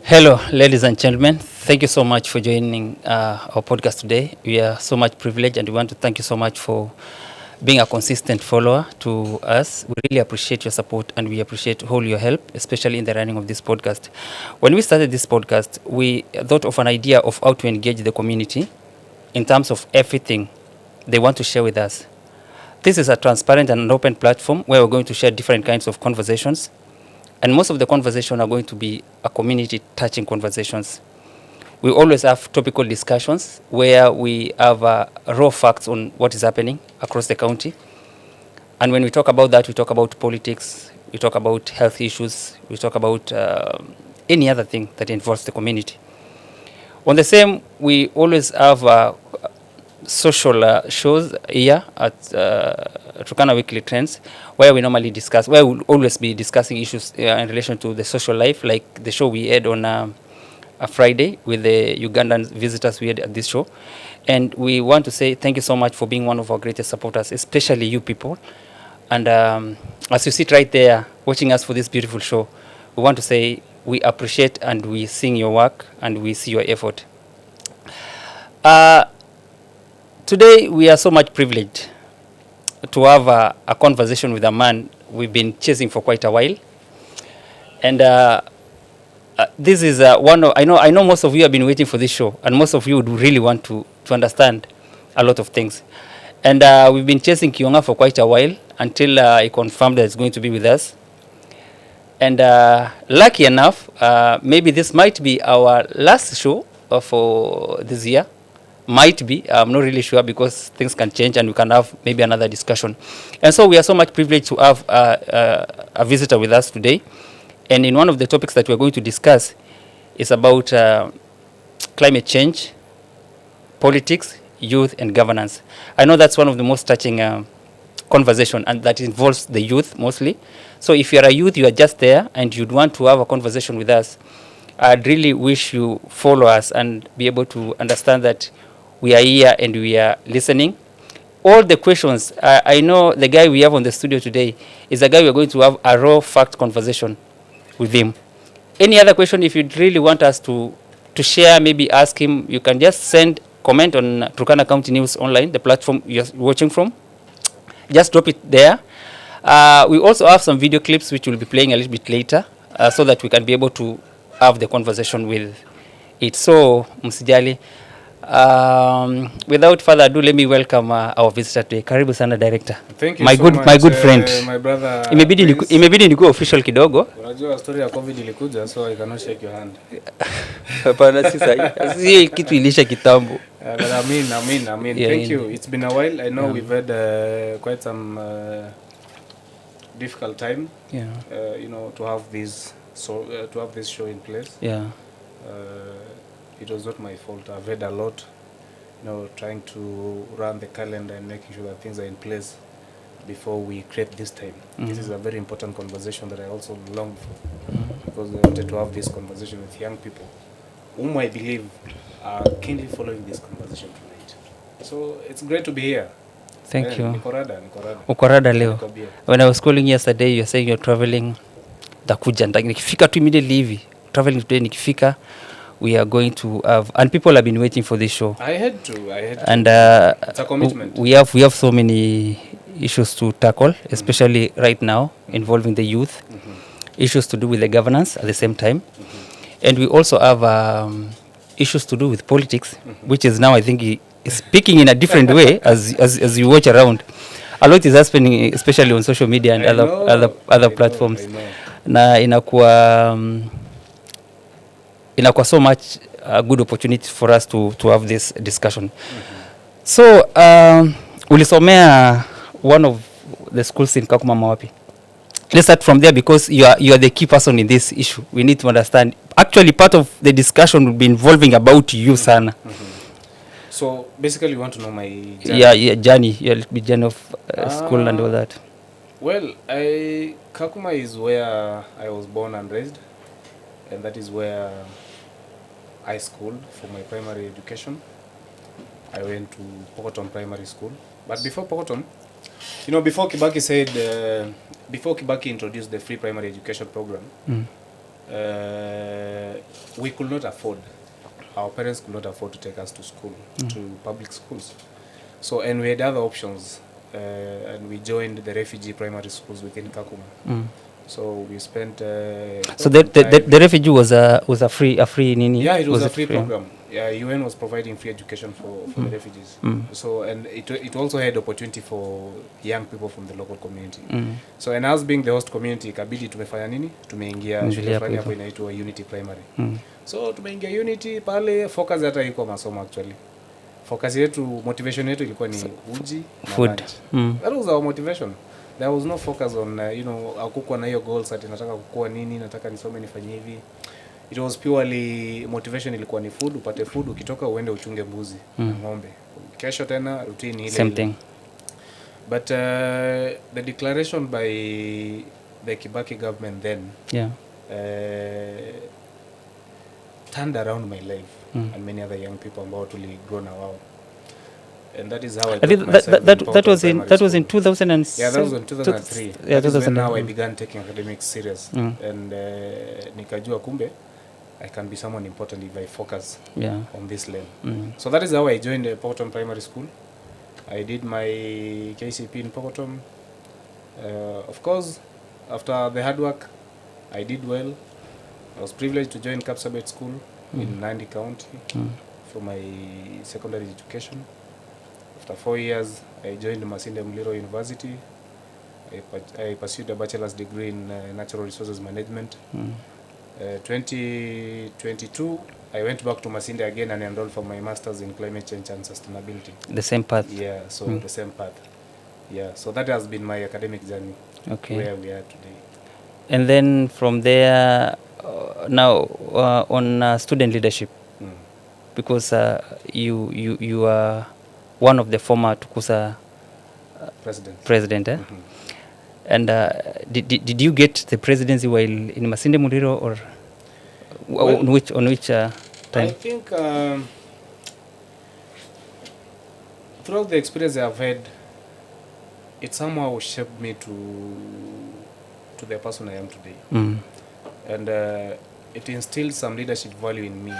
Hello, ladies and gentlemen. Thank you so much for joining our podcast today. We are so much privileged and we want to thank you so much for being a consistent follower to us. We really appreciate your support and we appreciate all your help, especially in the running of this podcast. When we started this podcast, we thought of an idea of how to engage the community in terms of everything they want to share with us. This is a transparent and an open platform where we're going to share different kinds of conversations. And most of the conversations are going to be a community-touching conversations. We always have topical discussions where we have raw facts on what is happening across the county. And when we talk about that, we talk about politics, we talk about health issues, we talk about any other thing that involves the community. On the same, we always have social shows here at Turkana Weekly Trends, where we normally discuss, where we'll always be discussing issues in relation to the social life, like the show we had on a Friday with the Ugandan visitors we had at this show. And we want to say thank you so much for being one of our greatest supporters, especially you people. And as you sit right there watching us for this beautiful show, we want to say we appreciate and we sing your work and we see your effort. Today, we are so much privileged to have a conversation with a man we've been chasing for quite a while. And this is one of, I know most of you have been waiting for this show, and most of you would really want to understand a lot of things. And we've been chasing Kiyonga for quite a while until he confirmed that he's going to be with us. And lucky enough, maybe this might be our last show for this year. Might be, I'm not really sure because things can change and we can have maybe another discussion. And so we are so much privileged to have a visitor with us today. And in one of the topics that we're going to discuss is about climate change, politics, youth, and governance. I know that's one of the most touching conversation, and that involves the youth mostly. So if you're a youth, you are just there and you'd want to have a conversation with us, I'd really wish you follow us and be able to understand that we are here and we are listening. All the questions, I know the guy we have on the studio today is a guy we're going to have a raw fact conversation with him. Any other question, if you'd really want us to share, maybe ask him, you can just send comment on Turkana County News Online, the platform you're watching from. Just drop it there. We also have some video clips which we'll be playing a little bit later so that we can be able to have the conversation with it. So, Msijali, without further ado, let me welcome our visitor today. Karibu sana director. Thank you my so good much, my good friend. My brother. Imebidi nikuwe official kidogo. Unajua story ya COVID ilikuja, so I cannot shake your hand. Hapana, si kitu ilisha kitambo. But I mean, yeah, thank you. It's been a while. I know we've had quite some difficult time. Yeah. To have this show in place. Yeah. It was not my fault. I've had a lot, trying to run the calendar and making sure that things are in place before we create this time. This is a very important conversation that I also longed for, because I wanted to have this conversation with young people, whom I believe are keenly following this conversation tonight. So it's great to be here. Thank you. Nikorada. Ukorada leo. When I was calling yesterday, you're saying you're traveling. Takuja, nikifika tu immediately hivi. Traveling today, nikifika. We are going to have, and people have been waiting for this show. I had to. And it's a commitment. We have so many issues to tackle, especially right now, involving the youth. Issues to do with the governance at the same time. And we also have issues to do with politics, which is now, I think, is speaking in a different way as you watch around. A lot is happening, especially on social media and other platforms. Na inakuwa so much good opportunity for us to have this discussion. So, ulisomea one of the schools in Kakuma Mawapi. Let's start from there because you are the key person in this issue. We need to understand. Actually, part of the discussion will be involving about you, sana. So, basically, you want to know my journey? Yeah, journey. Your journey of school and all that. Well, Kakuma is where I was born and raised. And that is where I schooled for my primary education. I went to Pokoton Primary School. But before Pokoton, before Kibaki introduced the free primary education program, we could not afford, our parents could not afford to take us to school, to public schools. So, and we had other options, and we joined the refugee primary schools within Kakuma. So we spent. So the refugee was a free nini. Yeah, it was a free program. Yeah, UN was providing free education for the refugees. So, and it also had opportunity for young people from the local community. So, and us being the host community, kabidi tumefanya nini? Tumeingia shule fulani hapo inaitwa Unity Primary. So tumeingia Unity pale, focus hata iko masomo actually. Focus yetu, motivation yetu ilikuwa ni uji na food. That was our motivation. There was no focus on hakukuwa na hiyo goals ati nataka kukua nini, nataka nisome nifanye hivi. It was purely motivation, ilikuwa ni food, upate food, ukitoka uende uchunge mbuzi na ng'ombe. Kesho tena routine ile. Same thing. But the declaration by the Kibaki government then turned around my life and many other young people ambao tuligrow na wao. And that is how I got myself that was in 2006. Yeah, that was in 2003. Yeah, that is when now I began taking academics serious. And nikajua kumbe I can be someone important if I focus on this lane. So that is how I joined Pokotom Primary School. I did my KCP in Pokotom. Of course, after the hard work, I did well. I was privileged to join Kapsabet School in Nandi County for my secondary education. After 4 years, I joined Masinde Muliro University. I pursued a bachelor's degree in natural resources management. 2022, I went back to Masinde again and enrolled for my master's in climate change and sustainability. The same path? Yeah, so the same path. Yeah, so that has been my academic journey, where we are today. And then from there, now on student leadership, because you are one of the former Tukusa president and did you get the presidency while in Masinde Muliro or on which time? I think throughout the experience I've had, it somehow shaped me to the person I am today. And it instilled some leadership value in me,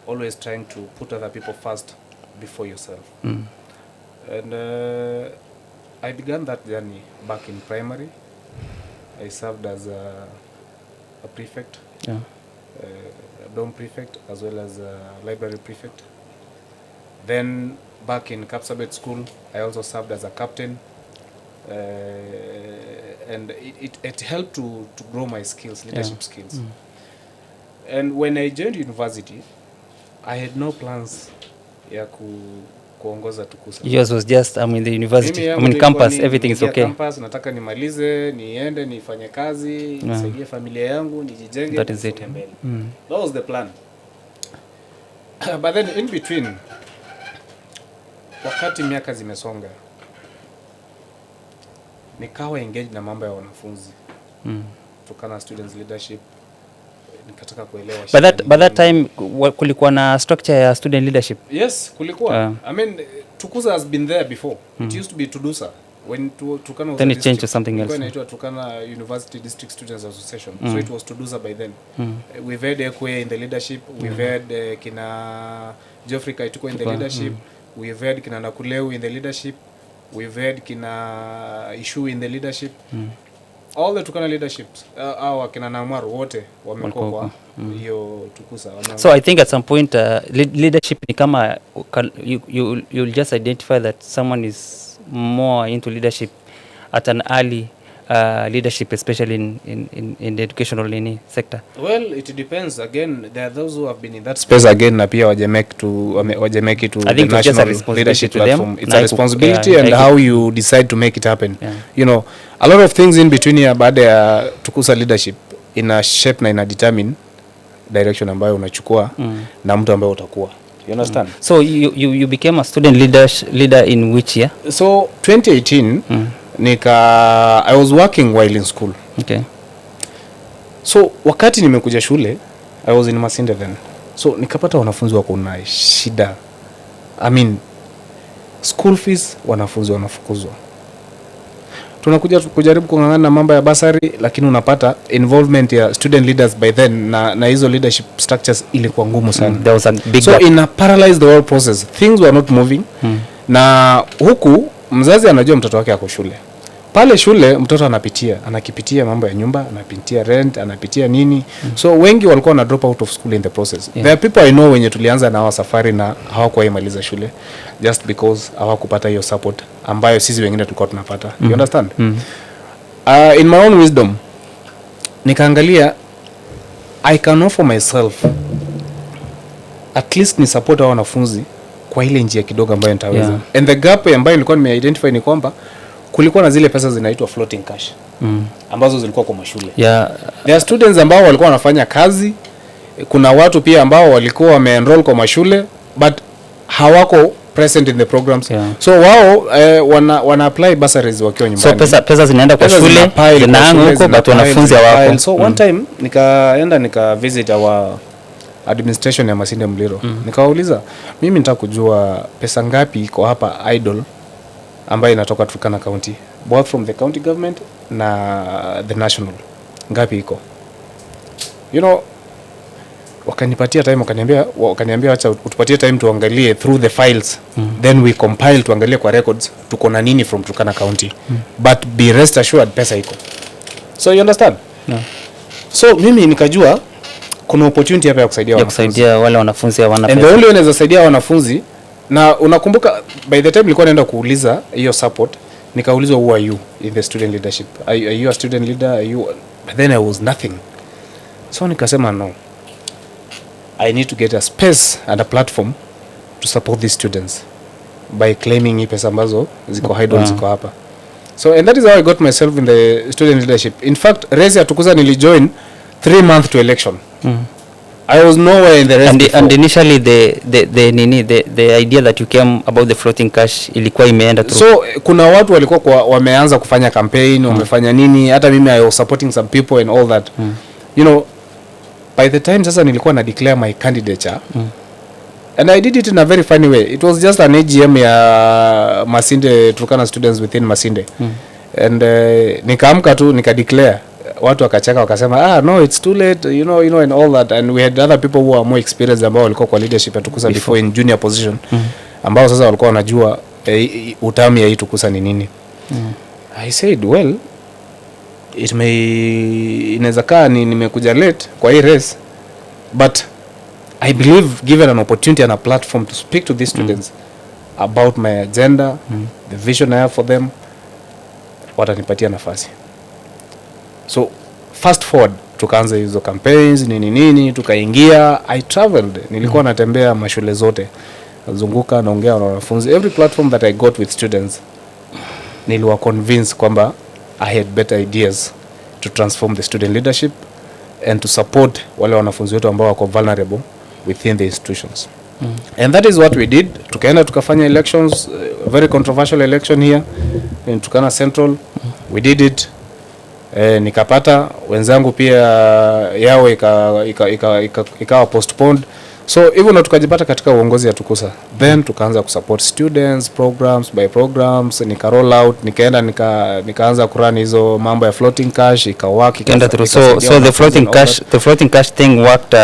always trying to put other people first before yourself. And I began that journey back in primary. I served as a prefect, a dorm prefect, as well as a library prefect. Then back in Kapsabet School, I also served as a captain. And it helped to grow my skills, leadership skills. And when I joined university, I had no plans ya kuongoza Tukusa. Yours was just, the university, campus, everything is okay. Campus, nataka nimalize, niende, nifanye kazi, nisaidie familia yangu, nijijenge. That is it. That was the plan. But then in between, wakati miaka zimesonga, nikawa engaged na mambo ya wanafunzi. Turkana students leadership, nikataka kuelewa. By that time kulikuwa na structure ya student leadership? Yes, kulikuwa. I mean, Tukusa has been there before. It used to be Tudusa when Turkana was. Then it changed to something else. When it was Turkana University District Students Association, so it was Tudusa by then. We've had Ekwe in the leadership. We've had kina Geoffrey Kaituko in the leadership. We've had kina Nakuleu in the leadership. We've had kina Ishu in the leadership. All the Turkana leaderships, our kina Namaru wote wamekopwa hiyo Tukusa. So I think at some point leadership ni kama you'll just identify that someone is more into leadership at an early leadership, especially in the educational sector. Well, it depends. Again, there are those who have been in that space again na pia wajemeke it to the national leadership platform. It's a responsibility and how you decide to make it happen. A lot of things in between here baada ya Tukusa leadership ina shape na ina determine direction ambayo unachukua na mtu ambaye utakuwa. You understand? So you became a student leader in which year? So 2018 I was working while in school. Okay. So wakati nimekuja shule, I was in Masinde then. So nikapata wanafunzi wako na shida. I mean, school fees wanafunzi wanafukuzwa. tunakuja kujaribu kung'ang'ana na mambo ya basari, lakini unapata involvement ya student leaders by then na hizo leadership structures ilikuwa ngumu sana. There was a big so ina paralyze the whole process, things were not moving. Na huku mzazi anajua mtoto wake ako shule. Pale shule mtoto anakipitia mambo ya nyumba, anapitia rent, anapitia nini. So wengi walikuwa na drop out of school in the process. There are people I know wenye tulianza na Safari na hawakuwahi maliza shule just because hawakupata hiyo support ambayo sisi wengine tulikuwa tunapata. You understand? In my own wisdom nikaangalia I can offer myself at least ni support hao wanafunzi kwa ile njia kidogo ambayo nitaweza. And the gap ambayo nilikuwa nimeidentify ni kwamba kulikuwa na zile pesa zinaitwa floating cash ambazo zilikuwa kwa mashule. There are students ambao walikuwa wanafanya kazi, kuna watu pia ambao walikuwa wameenroll kwa mashule but hawako present in the programs. So wao wana apply bursaries wakiwa nyumbani. So pesa zinaenda kwa shule, zinaanga huko but wanafunzi hawako. So one time nika visit our administration ya Masinde Mliro. Nikawauliza, mimi nataka kujua pesa ngapi iko hapa idle ambayo inatoka Turkana County, both from the county government na the national, ngapi iko? You know, wakanipatia time, wakaniambia acha utupatie time tuangalie through the files, then we compile tuangalie kwa records tuko na nini from Turkana County, but be rest assured pesa iko. So you understand? So mimi nikajua kuna opportunity hapa ya kusaidia wale wanafunzi hawana pesa. And the only one is kusaidia wanafunzi. Na unakumbuka by the time nilikuwa naenda kuuliza hiyo support, nikaulizwa who are you in the student leadership? Are you a student leader? But then I was nothing. So nikasema no. I need to get a space and a platform to support these students by claiming hii pesa ambazo ziko idle ziko hapa. So and that is how I got myself in the student leadership. In fact, race ya Tukuza nilijoin 3 months to election. I was nowhere in the race. And initially the idea that you came about the floating cash ilikuwa imeenda through. So kuna watu walikuwa wameanza kufanya campaign, wamefanya nini, hata mimi I was supporting some people and all that. You know, by the time sasa nilikuwa na declare my candidature, and I did it in a very funny way. It was just an AGM ya Masinde, Turkana students within Masinde. And nikaamka tu nika declare, watu wakacheka wakasema no it's too late, you know and all that. And we had other people who are more experienced ambao walikuwa kwa leadership ya Tukusa before in junior position, ambao sasa walikuwa wanajua utamu ya hii Tukusa ni nini. I said well, inaweza kaa nimekuja late kwa hii race, but I believe given an opportunity and a platform to speak to these students about my agenda, the vision I have for them, watanipatia nafasi. So fast forward tukaanza hizo campaigns nini tukaingia. I traveled, nilikuwa natembea mashule zote, nazunguka naongea na wanafunzi. Every platform that I got with students niliwa convince kwamba I had better ideas to transform the student leadership and to support wale wanafunzi wetu ambao wako vulnerable within the institutions. And that is what we did. Tukaenda tukafanya elections, very controversial election here in Turkana Central. We did it. Nikapata wenzangu pia yao ikawa postponed. So hivyo ndo tukajipata katika uongozi ya Tukusa. Then tukaanza kusupport students programs by programs, nika roll out, nikaanza kurun hizo mambo ya floating cash, ikawaki. So the floating cash thing worked,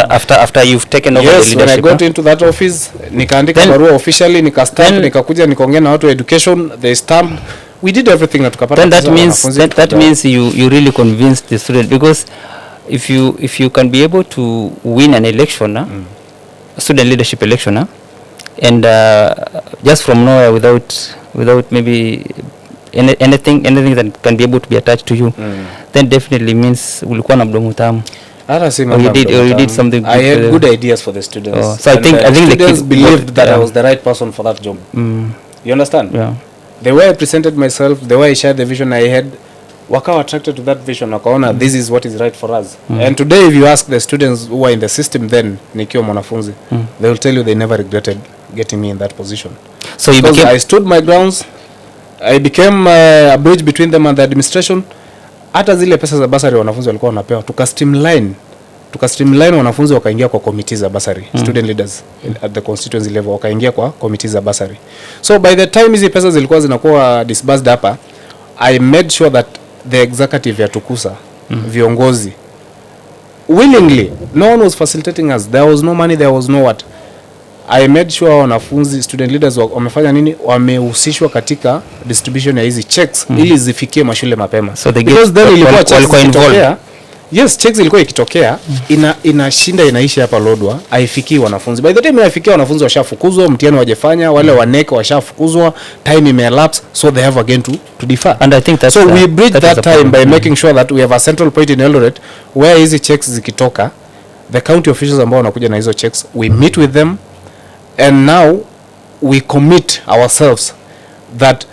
after you've taken over the leadership. When I got into that office, nikaandika barua officially, nikastamp, nikakuja nikaongea na watu wa education, they stamped. We did everything na tukapata. That means you really convinced the student, because if you can be able to win an election, student leadership election, and just from nowhere without maybe anything that can be able to be attached to you, then definitely means ulikuwa na mdomo tamu. You did something. I had good ideas for the students. So I think the students believed that I was the right person for that job. You understand? Yeah. The way I presented myself, the way I shared the vision I had, wakawa attracted to that vision, wakaona this is what is right for us. And today if you ask the students who are in the system then nikiwa mwanafunzi, they will tell you they never regretted getting me in that position. So I stood my grounds, I became a bridge between them and the administration. Hata zile pesa za basari wanafunzi walikuwa wanapewa, tukastreamline wanafunzi wakaingia kwa committees za basari, student leaders at the constituency level wakaingia kwa committees za basari. So by the time hizi pesa zilikuwa zinakuwa disbursed hapa, I made sure that the executive ya Tukusa, viongozi, willingly, no one was facilitating us. There was no money, there was no what. I made sure wanafunzi, student leaders wamefanya nini, wamehusishwa katika distribution ya hizi checks ili zifikie mashule mapema. So because then ilikuwa checks ikitokea, yes, checks ilikuwa ikitokea, inashinda inaishi hapa Lodwar, haifikii wanafunzi. By the time inafikia wanafunzi washafukuzwa, mtihani wajefanya, wale waneke washafukuzwa, time imelapse, so they have again to defer. And I think that's so we bridge that time by making sure that we have a central point in Eldoret where hizi checks zikitoka, the county officials ambao wanakuja na hizo checks, we meet with them, and now we commit ourselves that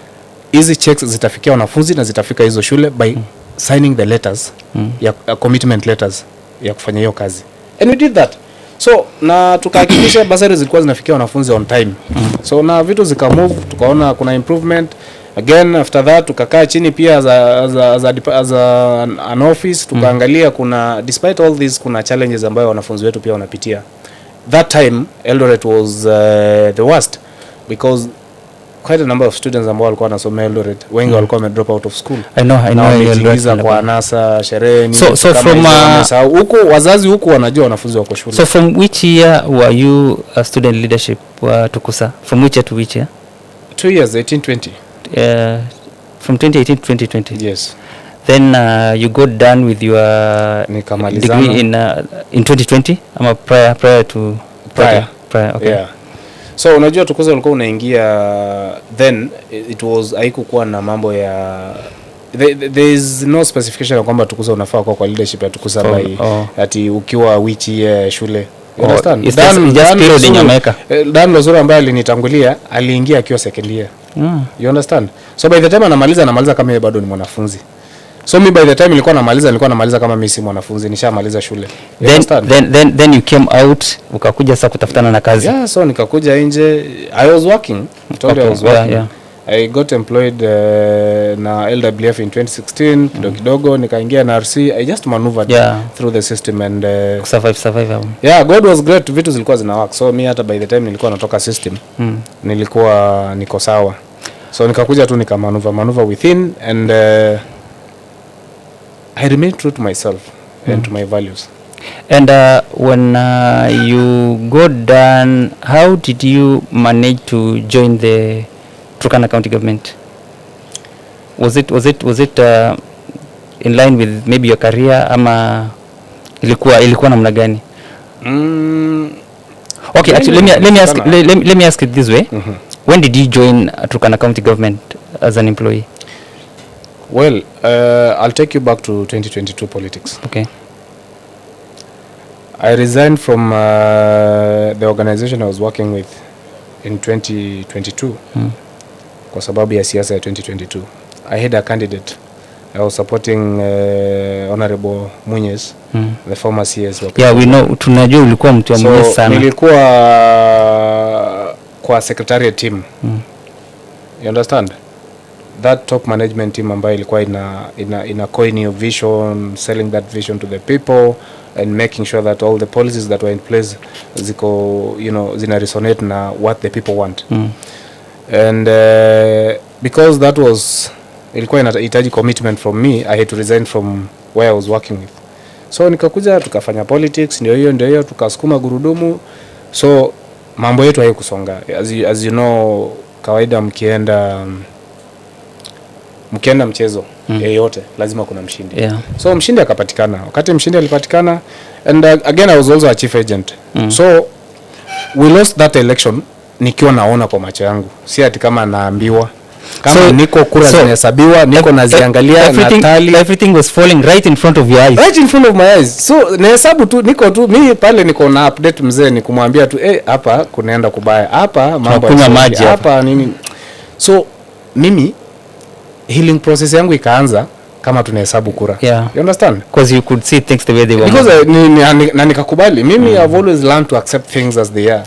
hizi checks zitafikia wanafunzi na zitafika hizo shule by signing the letters, ya commitment letters ya kufanya hiyo kazi. And we did that. So na tukahakikisha basari zilikuwa zinafikia wanafunzi on time. So na vitu zika move, tukaona kuna improvement. Again after that tukakaa chini pia as an office, tukaangalia kuna, despite all these, kuna challenges ambayo wanafunzi wetu pia wanapitia. That time Eldoret was the worst because quite a number of students ambao walikuwa wanasomea Eldoret, wengi walikuwa wame drop out of school. I know Eldoret kwa anasa, sherehe, so from huko wazazi huko wanajua wanafunzi wako shule. So from which year were you a student leadership wa Tukusa? From which year to which year? 2 years, 18-20. From 2018 to 2020. Yes. Then you got done with your degree in 2020 ama prior to prior okay. Yeah. So unajua Tukusa ulikuwa unaingia, then it was haikukuwa na mambo ya there is no specification kwamba Tukusa unafaa kwa leadership ya Tukusa by ati ukiwa which shule. You understand? Dan Lozura ambaye alinitangulia aliingia akiwa second year. You understand? So by the time anamaliza kama yeye bado ni mwanafunzi. So me by the time nilikuwa namaliza kama mimi si mwanafunzi, nishamaliza shule. Then you came out, ukakuja sasa kutafutana na kazi. Yeah, so nikakuja nje. I was working. Yeah. I got employed na LWF in 2016, kidogo nikaingia na RC. I just maneuvered through the system and survive. Yeah, God was great, vitu zilikuwa zina work. So me hata by the time nilikuwa natoka system, nilikuwa niko sawa. So nikakuja tu maneuver within, and I remain true to myself and to my values. And when you got done, how did you manage to join the Turkana County government? Was it in line with maybe your career ama ilikuwa namna gani? Okay, actually let me ask it this way. When did you join Turkana County government as an employee? Well, I'll take you back to 2022 politics. Okay. I resigned from the organization I was working with in 2022 kwa sababu ya siasa ya 2022. I had a candidate. I was supporting Honorable Munyes, the former CS. Yeah, we know. Tunajua ulikuwa mtu wa Munyes sana. So nilikuwa kwa secretariat team. You understand? That top management team ambayo ilikuwa ina coin your vision, selling that vision to the people and making sure that all the policies that were in place ziko, zina resonate na what the people want. And because that was ilikuwa inahitaji commitment from me, I had to resign from where I was working with. So nikakuja tukafanya politics, ndio hiyo tukasukuma gurudumu. So mambo yetu haikusonga. As you know, kawaida mkienda mchezo yeyote lazima kuna mshindi. Yeah. So mshindi akapatikana. Wakati mshindi alipatikana, and again I was also a chief agent. So we lost that election nikiwa naona kwa macho yangu. Si ati kama naambiwa. Kama niko kura zinahesabiwa, niko naziangalia na tally. Everything was falling right in front of your eyes. Right in front of my eyes. So nahesabu tu, niko tu mimi pale niko na update mzee, ni kumwambia tu hapa kunaenda kubaya. Hapa mambo ya maji hapa nini. So mimi healing process yangu ikaanza kama tunahesabu kura. Yeah. You understand? Because you could see things the way they were. Because na nikakubali. Mimi I've always learned to accept things as they are.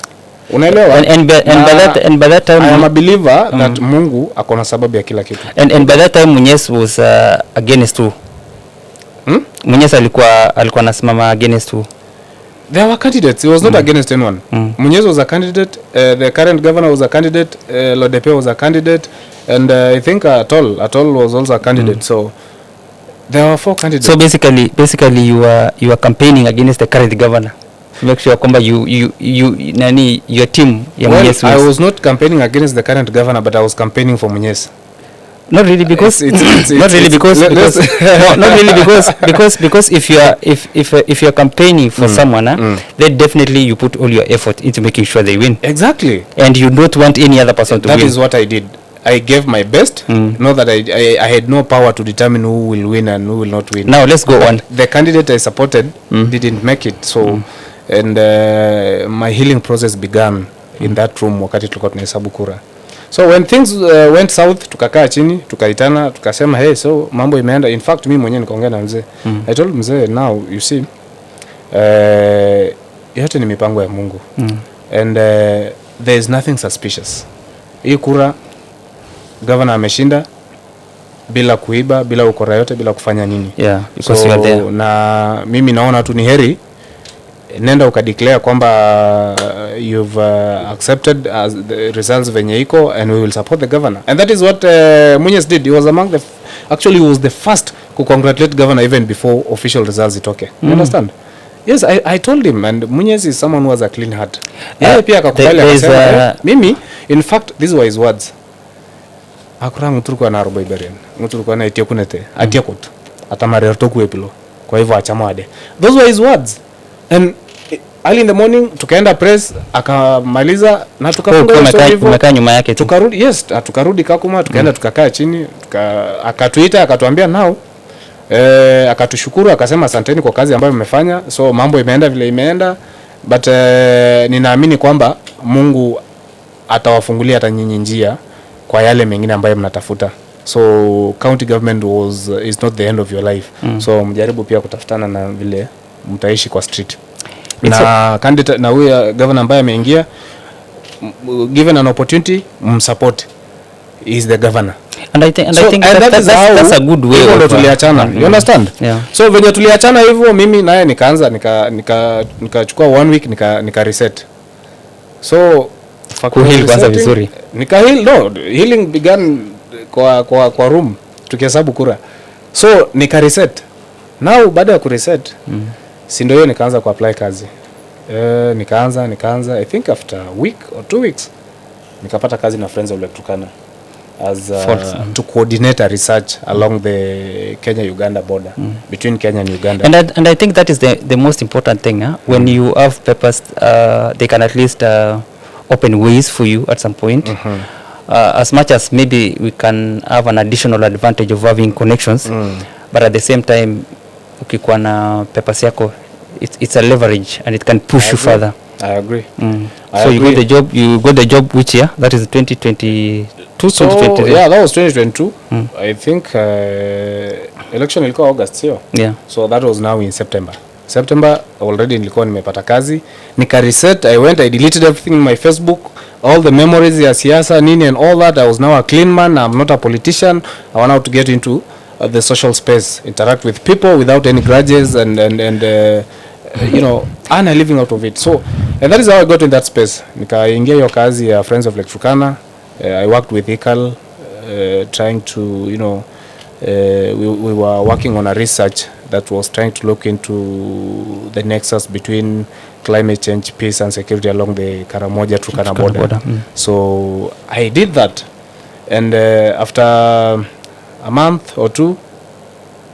Unaelewa? And by that time I am a believer that Mungu akona sababu ya kila kitu. And by that time Munyes was against you. Munyes alikuwa anasimama against you. There were candidates. It was not against anyone. Munyes was a candidate. The current governor was a candidate. Lodepe was a candidate, and I think Atol was also a candidate. So there were 4 candidates. So basically you are campaigning against the current governor. Make sure kwamba your team ya Munyes. I was not campaigning against the current governor, but I was campaigning for Munyes. Not really, because not really because if you are campaigning for someone, then definitely you put all your effort into making sure they win. Exactly. And you don't want any other person to win. That is what I did. I gave my best. Not that I had no power to determine who will win and who will not win. Now let's go on. The candidate I supported didn't make it, so and my healing process began in that room wakati tulikuwa tunahesabu kura. So when things went south, tukakaa chini, tukaitana, tukasema hey, so mambo imeenda. In fact mimi mwenyewe nikaongea na mzee. I told mzee, now you see yote ni mipango ya Mungu. And there is nothing suspicious. Hii kura governor ameshinda bila kuiba, bila ukora yote, bila kufanya nini. Yeah, because you are there. Na mimi naona tu ni heri nenda ukadeclare kwamba you've accepted as the results venye iko, and we will support the governor. And that is what Munyes did. He was among the actually he was the first to congratulate governor even before official results itoke. You understand? Yes, I told him, and Munyes is someone who has a clean heart. Pia akakubali akasema mimi, in fact these were his words. Akura mturuko na robo iberen. Mturuko na itia kunete. Atia kut. Atamare toku epilo. Kwa hivyo achamade. Those were his words. And early in the morning tukaenda press, akamaliza na tukafunga tumekaa nyuma yake tu. Tukarudi, yes, tukarudi Kakuma, tukaenda tukakaa chini, akatuita akatuambia now akatushukuru, akasema asanteni kwa kazi ambayo mmefanya. So mambo imeenda vile imeenda, but ninaamini kwamba Mungu atawafungulia hata nyinyi njia kwa yale mengine ambayo mnatafuta. So county government is not the end of your life. So mjaribu pia kutafutana na vile mtaishi kwa street. Na candidate na huyu governor ambaye ameingia, given an opportunity, support is the governor. And I think that's a good way of tuliachana. You understand? Yeah. So venye tuliachana hivyo, mimi naye nikaanza nikachukua 1 week nika reset. So kuheal kwanza vizuri. Healing began kwa room tukihesabu kura. So nika reset. Now baada ya ku reset, si ndio nikaanza ku apply kazi. Nikaanza I think after a week or 2 weeks nikapata kazi na Friends of Turkana as to coordinate a research along the Kenya-Uganda border, between Kenya and Uganda. And I think that is the most important thing. When you have papers, they can at least open ways for you at some point. As much as maybe we can have an additional advantage of having connections, but at the same time, ukikuwa na papers yako, it's a leverage and it can push you further. I agree. So you got the job which year? That is 2022, so, 2023? Yeah, that was 2022. I think election ilikuwa August, sio? Yeah. So that was now in September already nilikuwa nimepata kazi. Nika reset, I deleted everything in my Facebook, all the memories ya siasa nini and all that. I was now a clean man. I'm not a politician. I want now to get into the social space, interact with people without any grudges and you know, earn a living out of it. So, and that is how I got in that space. Nikaingia hiyo kazi ya Friends of Turkana. I worked with ICAL, trying to, you know, we were working on a research that was trying to look into the nexus between climate change, peace and security along the Karamoja Turkana border. So I did that, and after a month or 2,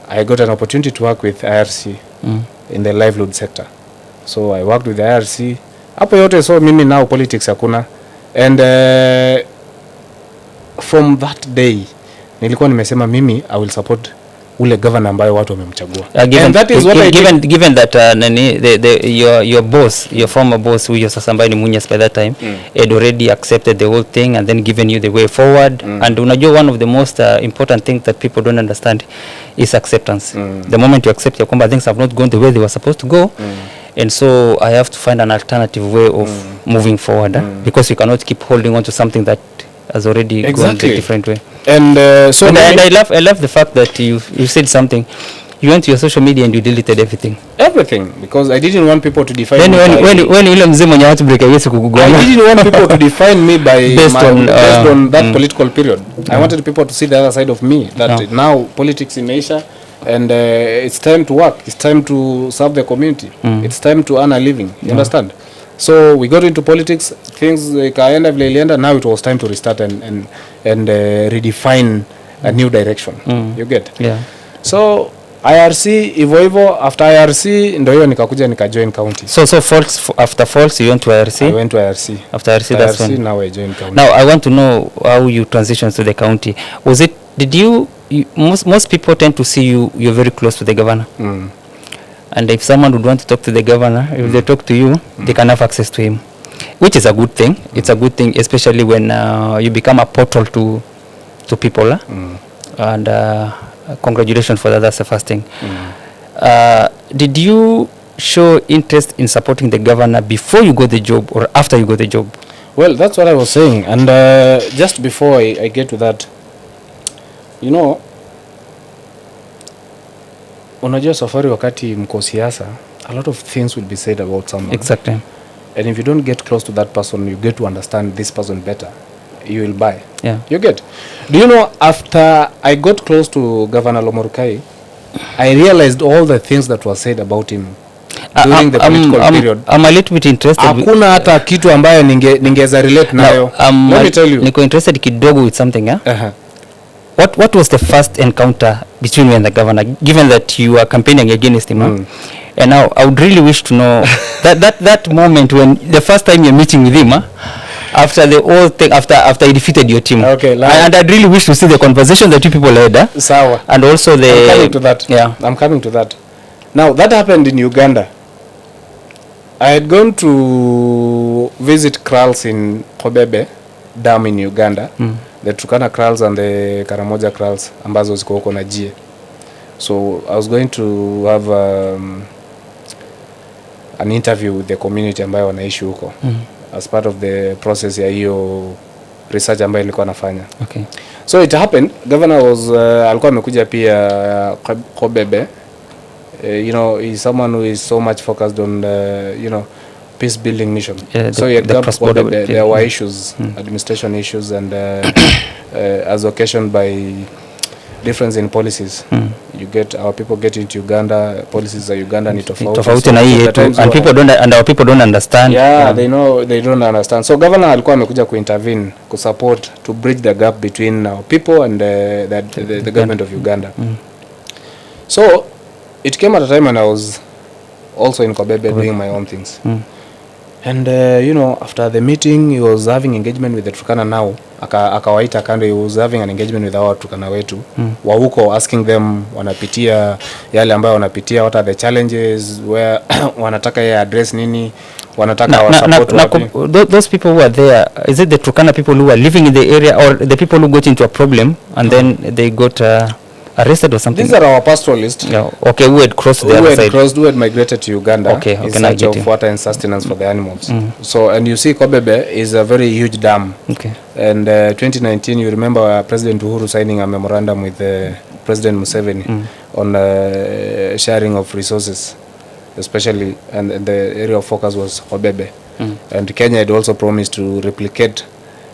I got an opportunity to work with IRC in the livelihood sector. So I worked with the IRC. Hapo yote, so mimi now politics hakuna. And from that day nilikuwa nimesema mimi I will support ule governor ambaye watu wamemchagua. And that is what given that your boss, your former boss, huyo sasa ambaye ni Munyes by that time, had already accepted the whole thing and then given you the way forward. And unajua one of the most important things that people don't understand is acceptance. The moment you accept your things have not gone the way they were supposed to go, and so I have to find an alternative way of moving forward, because you cannot keep holding on to something that has already gone a different way. And so and I love the fact that you said something. You went to your social media and you deleted everything because I didn't want people to define then me when ule mzee mwenye watu break awezi kukugona. I didn't want people to define me by based on that political period. I wanted people to see the other side of me, that now politics in Asia and it's time to work, it's time to serve the community, it's time to earn a living. You understand? So we got into politics, things kaenda vile ilienda, now it was time to restart and redefine a new direction. You get? Yeah. So IRC hivyo after IRC ndio hiyo nikakuja nikajoin county. So after Falls you went to IRC? I went to IRC. After IRC, that's when now I joined county. Now I want to know how you transitioned to the county. Was it, did you most people tend to see you're very close to the governor. And if someone would want to talk to the governor, if they talk to you, they can have access to him, which is a good thing. It's a good thing, especially when you become a portal to people. And congratulations for that. That's the first thing. Did you show interest in supporting the governor before you got the job or after you got the job? Well, that's what I was saying. And just before I get to that, you know, unajua Sofari wakati mko siasa, a lot of things will be said about someone. Exactly. And if you don't get close to that person, you get to understand this person better, you will buy. Yeah. You get? Do you know, after I got close to Governor Lomorukai, I realized all the things that were said about him during the political period. I'm a little bit interested. Hakuna hata kitu ambayo ningeza relate nayo. Let me tell you. Niko interested kidogo with something, yeah? What was the first encounter between you and the governor, given that you are campaigning against him? And now I would really wish to know that moment when the first time you're meeting with him, after the whole thing, after he defeated your team. Okay, and I'd really wish to see the conversation that you people had. Sawa. And also the... I'm coming to that. Yeah. I'm coming to that. Now, that happened in Uganda. I had gone to visit kraals in Kobebe Dam in Uganda. The Turkana kraals and the Karamoja kraals ambazo ziko huko na Jie. So I was going to have an interview with the community ambayo wanaishi huko as part of the process ya hiyo research ambayo nilikuwa nafanya. Okay. So it happened, governor was alikuwa amekuja pia Kobebe. You know, he's someone who is so much focused on you know, peace building mission. Yeah, so he had come Kobebe, there were issues, administration issues, and as occasioned by difference in policies. You get, our people get into Uganda, policies are Uganda ni tofauti na hii yetu, and our people don't understand. Yeah, they know, they don't understand. So governor alikuwa amekuja kuintervene, kusupport, to bridge the gap between our people and the government of Uganda. So it came at a time when I was also in Kobebe doing my own things. And you know, after the meeting, he was having engagement with the Turkana now. Akawaita kando, he was having an engagement with our Turkana wetu. Wa huko, asking them wanapitia yale ambayo wanapitia, what are the challenges, where wanataka ya address nini, wanataka wa support wapi. Those people who are there, is it the Turkana people who are living in the area, or the people who got into a problem and then they got arrested or something? These are our pastoralists. Yeah. Okay, who had crossed the other side. Who had migrated to Uganda in search of water and sustenance for the animals. So, and you see Kobebe is a very huge dam. Okay. And 2019, you remember President Uhuru signing a memorandum with President Museveni on sharing of resources, especially, and the area of focus was Kobebe. And Kenya had also promised to replicate,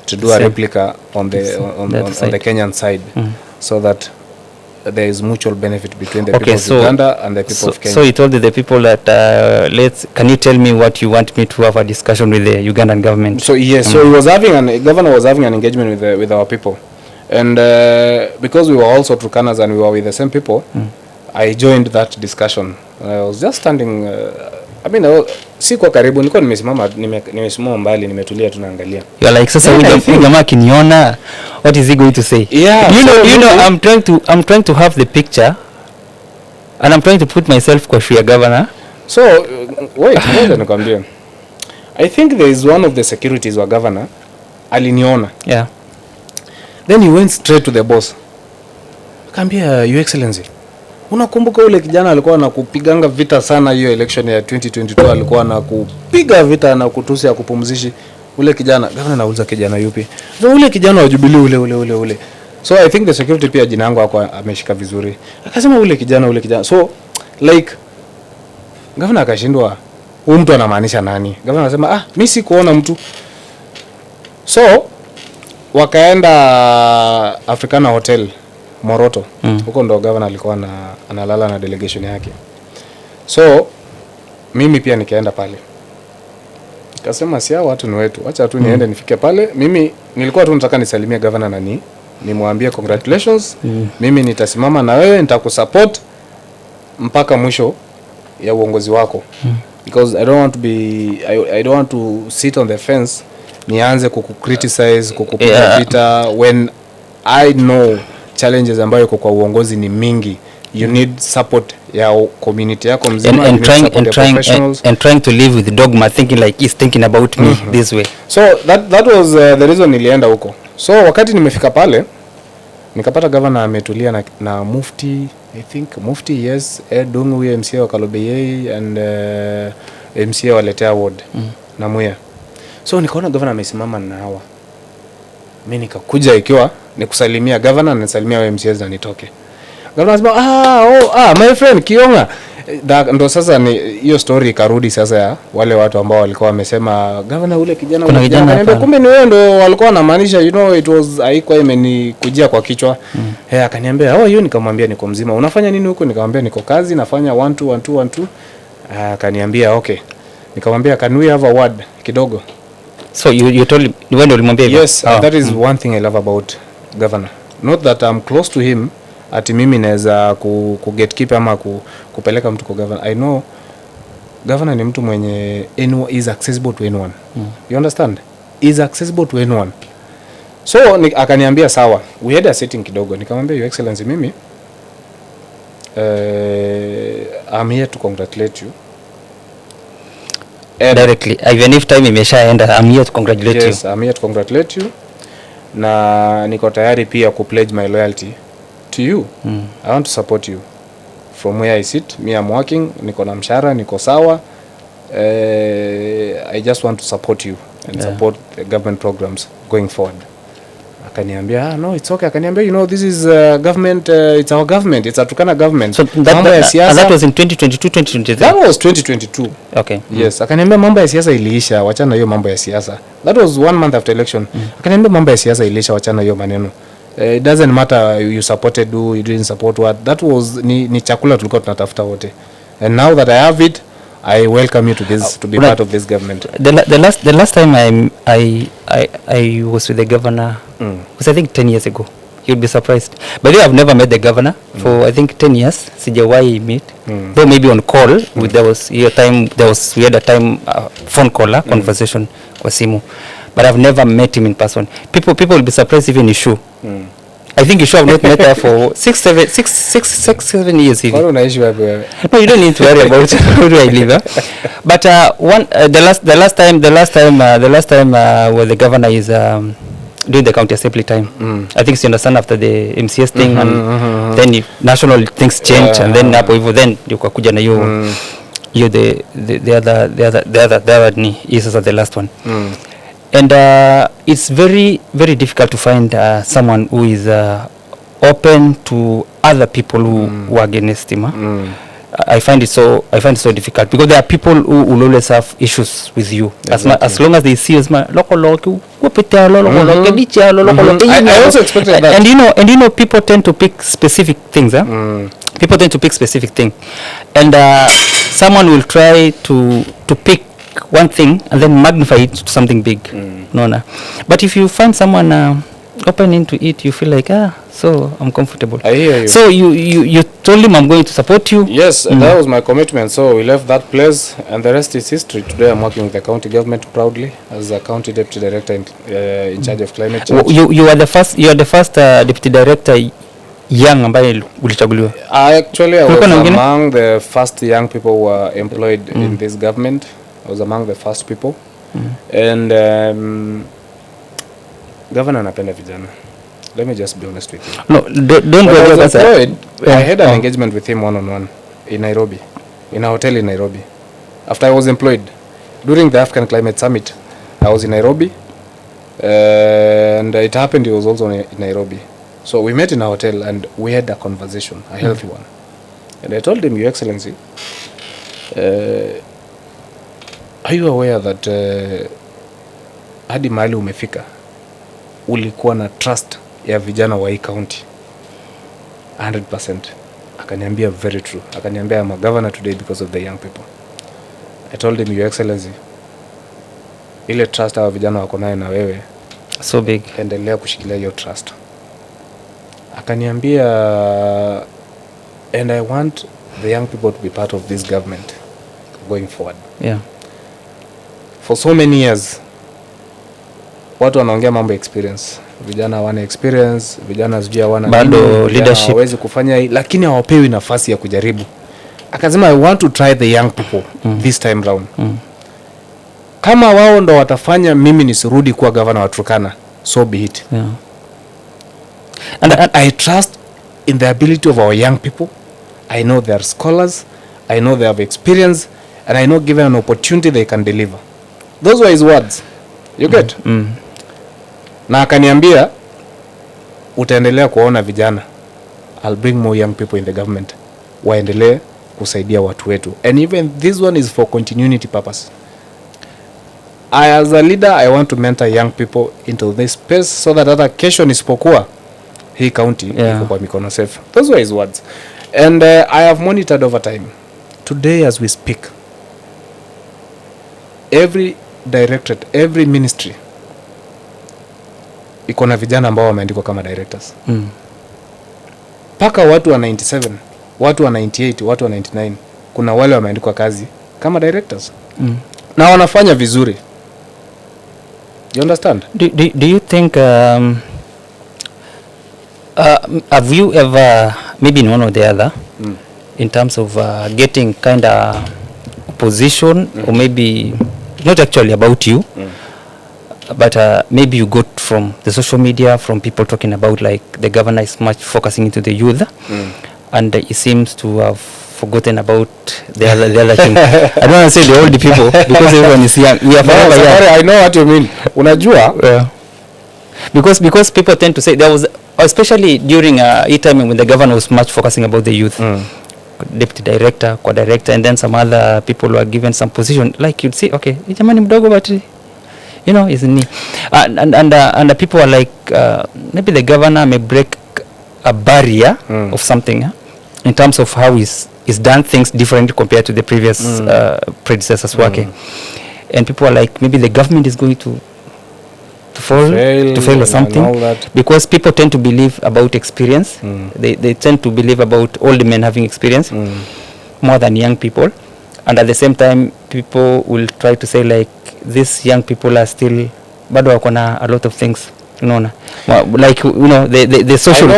to do a replica on the Kenyan side, so that there is mutual benefit between the people of Uganda and the people of Kenya. So you told the people that can you tell me what you want me to have a discussion with the Ugandan government? So yes, so he was having governor was having an engagement with our people, and because we were also Turkanas and we were with the same people, I joined that discussion. I was just standing. I mean, si kwa karibu, nilikuwa nimesimama mbali, nimetulia tunaangalia. You're like, sasa huyu jamaa kiniona, what is he going to say? Yeah, you know I'm trying to have the picture, and I'm trying to put myself kwa shoe ya governor. So wait, nikwambie. I think there is one of the securities wa governor aliniona. Yeah. Then he went straight to the boss. Akambia, Your Excellency, unakumbuka ule kijana alikuwa anakupiganga vita sana hiyo election ya 2022, alikuwa anakupiga vita na kutusi ya kupumzishi ule kijana. Gavana nauliza kijana yupi? So ule kijana wa Jubilee ule. So I think the security pia jina yangu hapo ameshika vizuri. Akasema ule kijana. So like governor akashindwa huyu mtu anamaanisha nani? Governor anasema mimi si kuona mtu. So wakaenda Africana Hotel Moroto. Huko ndo governor alikuwa analala na delegation yake. So mimi pia nikaenda pale. Nikasema si hao watu ni wetu. Acha tu niende nifike pale. Mimi nilikuwa tu nataka nisalimie governor na nimwambie congratulations. Mimi nitasimama na wewe, nitakusupport mpaka mwisho ya uongozi wako. Because I don't want to be I don't want to sit on the fence nianze criticize kukupiga vita when I know challenges ambayo kwa uongozi ni mingi. You need support ya community yako mzima, and trying to live with dogma, thinking like he's thinking about me this way. So that was the reason nilienda huko. So wakati nimefika pale nikapata governor ametulia na mufti, I think mufti, yes, Edung, huyo MCA wa Kalobeyei and MCA wa Letea Ward na Muya. So nikaona governor amesimama na hawa. Mimi nikakuja ikiwa nikusalimia governor na nisalimia wa MCAs na nitoke. Governor anasema my friend Kiyonga. Ndo sasa ni hiyo story ikarudi sasa ya wale watu ambao walikuwa wamesema governor ule kijana akaniambia kumbe ni wewe ndo walikuwa wanamaanisha, you know, it was haikuwa imenikujia kwa kichwa. Akaniambia hiyo, nikamwambia niko mzima. Unafanya nini huko? Nikamwambia niko kazi nafanya 1 2 1 2 1 2. Akaniambia okay. Nikamwambia can we have a word kidogo? So you told him when ulimwambia hivyo? Yes, that is one thing I love about governor. Not that I'm close to him, ati mimi naweza gatekeeper ama kupeleka mtu kwa governor. I know governor ni mtu mwenye is accessible to anyone. You understand? Is accessible to anyone. So akaniambia sawa. We had a sitting kidogo. Nikamwambia your excellency, mimi I'm here to congratulate you. Directly, even if time imeshaenda, I'm here to congratulate you. Yes, I'm here to congratulate you. Na niko tayari pia pledge my loyalty to you. I want to support you from where I sit. Me, I'm working, niko na mshahara, niko sawa. I just want to support you and support the government programs going forward. Akaniambia no, it's okay. Akaniambia, you know, this is government, it's our government, it's a Turkana government. So that was in 2022 2023. That was 2022. Okay. Yes, akaniambia mambo ya siasa iliisha, wachana hiyo mambo ya siasa. That was 1 month after election. Akaniambia mambo ya siasa iliisha, wachana hiyo maneno. It doesn't matter you supported who, you didn't support what. That was ni chakula tulikuwa tunatafuta wote. And now that I have it, I welcome you to this to be part of this government. The last time I was with the governor was I think 10 years ago. You'll be surprised. But I've never met the governor for I think 10 years. Sijawahi meet. Though maybe on call. We had a time phone call conversation kwa simu. But I've never met him in person. People will be surprised even Ishu. I think Ishu have not met her for 6-7 years. Why unaishi wapi wewe? No, you don't need to worry about where do I live. But the last time where the governor is during the county assembly time. I think you understand after the MCS thing and then national things change and then hapo hivyo then ukakuja na hiyo the other ni is the last one. And it's very very difficult to find someone who is open to other people who are against him. I find it so difficult because there are people who will always have issues with you. Exactly. As long as they see as I also expected that. And you know people tend to pick specific things. People tend to pick specific things, and someone will try to pick one thing and then magnify it to something big. But if you find someone open into it, you feel like so I'm comfortable. I hear you. So you told him I'm going to support you. Yes, and that was my commitment. So we left that place and the rest is history. Today I'm working with the county government proudly as a county deputy director in charge of climate change. You are the first deputy director young ambaye ulichaguliwa. Actually I was among the first young people who were employed in this government. I was among the first people. And governor anapenda vijana. Let me just be honest with you. No, don't go there. I had an engagement with him one-on-one in Nairobi, in a hotel in Nairobi. After I was employed, during the African Climate Summit, I was in Nairobi, and it happened he was also in Nairobi. So we met in a hotel and we had a conversation, a healthy one. And I told him, Your Excellency, are you aware that hadi mahali umefika ulikuwa na trust ya vijana wa hii county 100%? Akaniambia very true. Akaniambia I'm a governor today because of the young people. I told him, Your Excellency, ile trust hawa vijana wako nayo na wewe so big, endelea kushikilia hiyo trust. Akaniambia, and I want the young people to be part of this government going forward. Yeah. For so many years watu wanaongea mambo experience, vijana wana experience, vijana sijui hawana bado leadership, hawezi kufanya hii, lakini hawapewi nafasi ya kujaribu. Akasema I want to try the young people this time round. Kama wao ndo watafanya mimi nisirudi kuwa governor wa Turkana, so be it. Yeah. And I trust in the ability of our young people. I know they are scholars, I know they have experience, and I know given an opportunity they can deliver. Those were his words. You get? Na akaniambia utaendelea kuona vijana. I'll bring more young people in the government. Waendelee kusaidia watu wetu. And even this one is for continuity purpose. As a leader, I want to mentor young people into this space so that hata kesho nisipokuwa hii county iko kwa mikono safe. Those were his words. And I have monitored over time. Today as we speak, every directorate, every ministry iko na vijana ambao wameandikwa kama directors. Paka watu wa 97, watu wa 98, watu wa 99, kuna wale wameandikwa kazi kama directors. Na wanafanya vizuri. You understand? Do you think have you ever, maybe in one or the other, in terms of getting kind of position, or maybe not actually about you, but maybe you got from the social media, from people talking about like the governor is much focusing into the youth, and he seems to have forgotten about the other thing. I don't want to say the old people because everyone is young. We are forever young. I know what you mean. Unajua? Because people tend to say there was, especially during a time when the governor was much focusing about the youth. Deputy director, co-director, and then some other people were given some position. Like you'd say, okay, jamani mdogo, but you know, isn't he? And the people are like, maybe the governor may break a barrier of something in terms of how he's done things different compared to the previous predecessors working. And people are like, maybe the government is going to fail or something, because people tend to believe about experience. They tend to believe about old men having experience more than young people, and at the same time people will try to say like these young people are still bado wako na a lot of things, you know, like, you know, the social,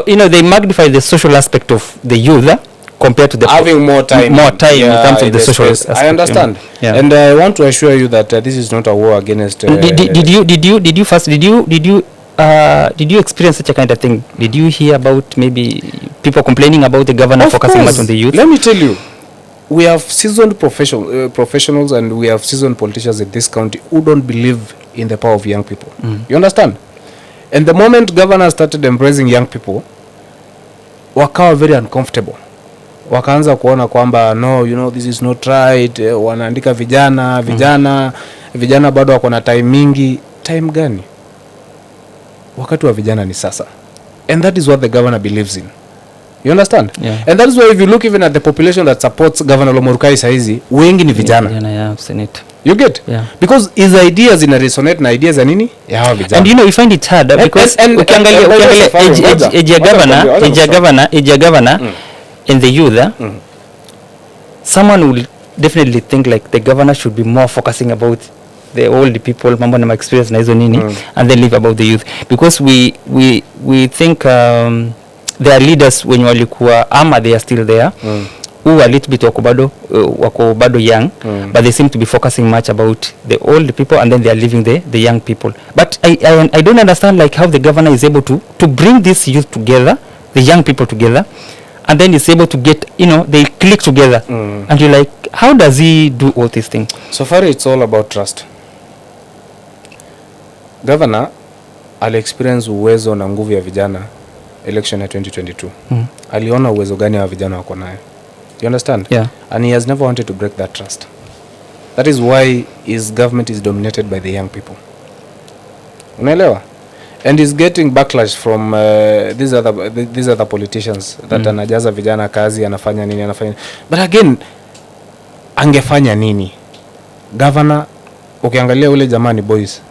you know they magnify the social aspect of the youth compared to the having more time in terms of the social aspect. I understand. And I want to assure you that this is not a war against did you experience such a kind of thing? Did you hear about maybe people complaining about the governor focusing much on the youth? Let me tell you, we have seasoned professionals and we have seasoned politicians in this county who don't believe in the power of young people. You understand? And the moment governor started embracing young people, wakawa very uncomfortable. Wakaanza kuona kwamba no, you know, this is not right. Wanaandika vijana bado wako na time mingi. Time gani? Wakati wa vijana ni sasa. And that is what the governor believes in. You understand? And that is why if you look even at the population that supports Governor Lomorukai saizi, wengi ni vijana. I've seen it. You get? Because his ideas in a resonate na ideas za nini? Ya hawa vijana. And you know, we find it hard because ukiangalia age ya governor in the youth, someone will definitely think like the governor should be more focusing about the old people, mambo na experience na hizo nini, and then leave about the youth, because we think there are leaders when walikuwa ama they are still there who a little bit wako bado young, but they seem to be focusing much about the old people, and then they are leaving the young people. But I don't understand like how the governor is able to bring this youth together, the young people together, and then is able to get, you know, they click together. And you're like, how does he do all these things? So far it's all about trust. Governor ali experience uwezo na nguvu ya vijana election ya 2022. Aliona uwezo gani wa vijana wako nayo. You understand? Yeah. And he has never wanted to break that trust. That is why his government is dominated by the young people. Unaelewa? And he's getting backlash from these other politicians that anajaza vijana kazi, anafanya nini. But again, angefanya nini? Governor, ukiangalia ule jamaa ni boys.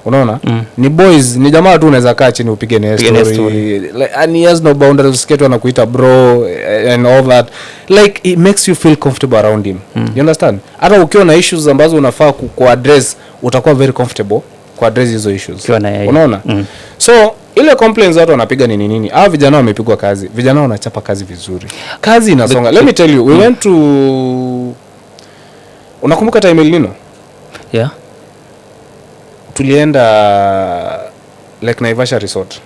Unaona? Ni boys, ni jamaa tu unaweza kaa chini upige na story. Like, and he has no boundaries, usikie anakuita bro and all that. Like, it makes you feel comfortable around him. You understand? Hata ukiwa na issues ambazo unafaa ku address, utakuwa very comfortable ku address hizo issues. Unaona? So, ile complaints watu wanapiga ni nini? Hao vijana wamepigwa kazi. Vijana wanachapa kazi vizuri. Kazi inasonga. Let me tell you, we went to, unakumbuka time El Nino? Yeah. Tulienda Lake Naivasha Resort.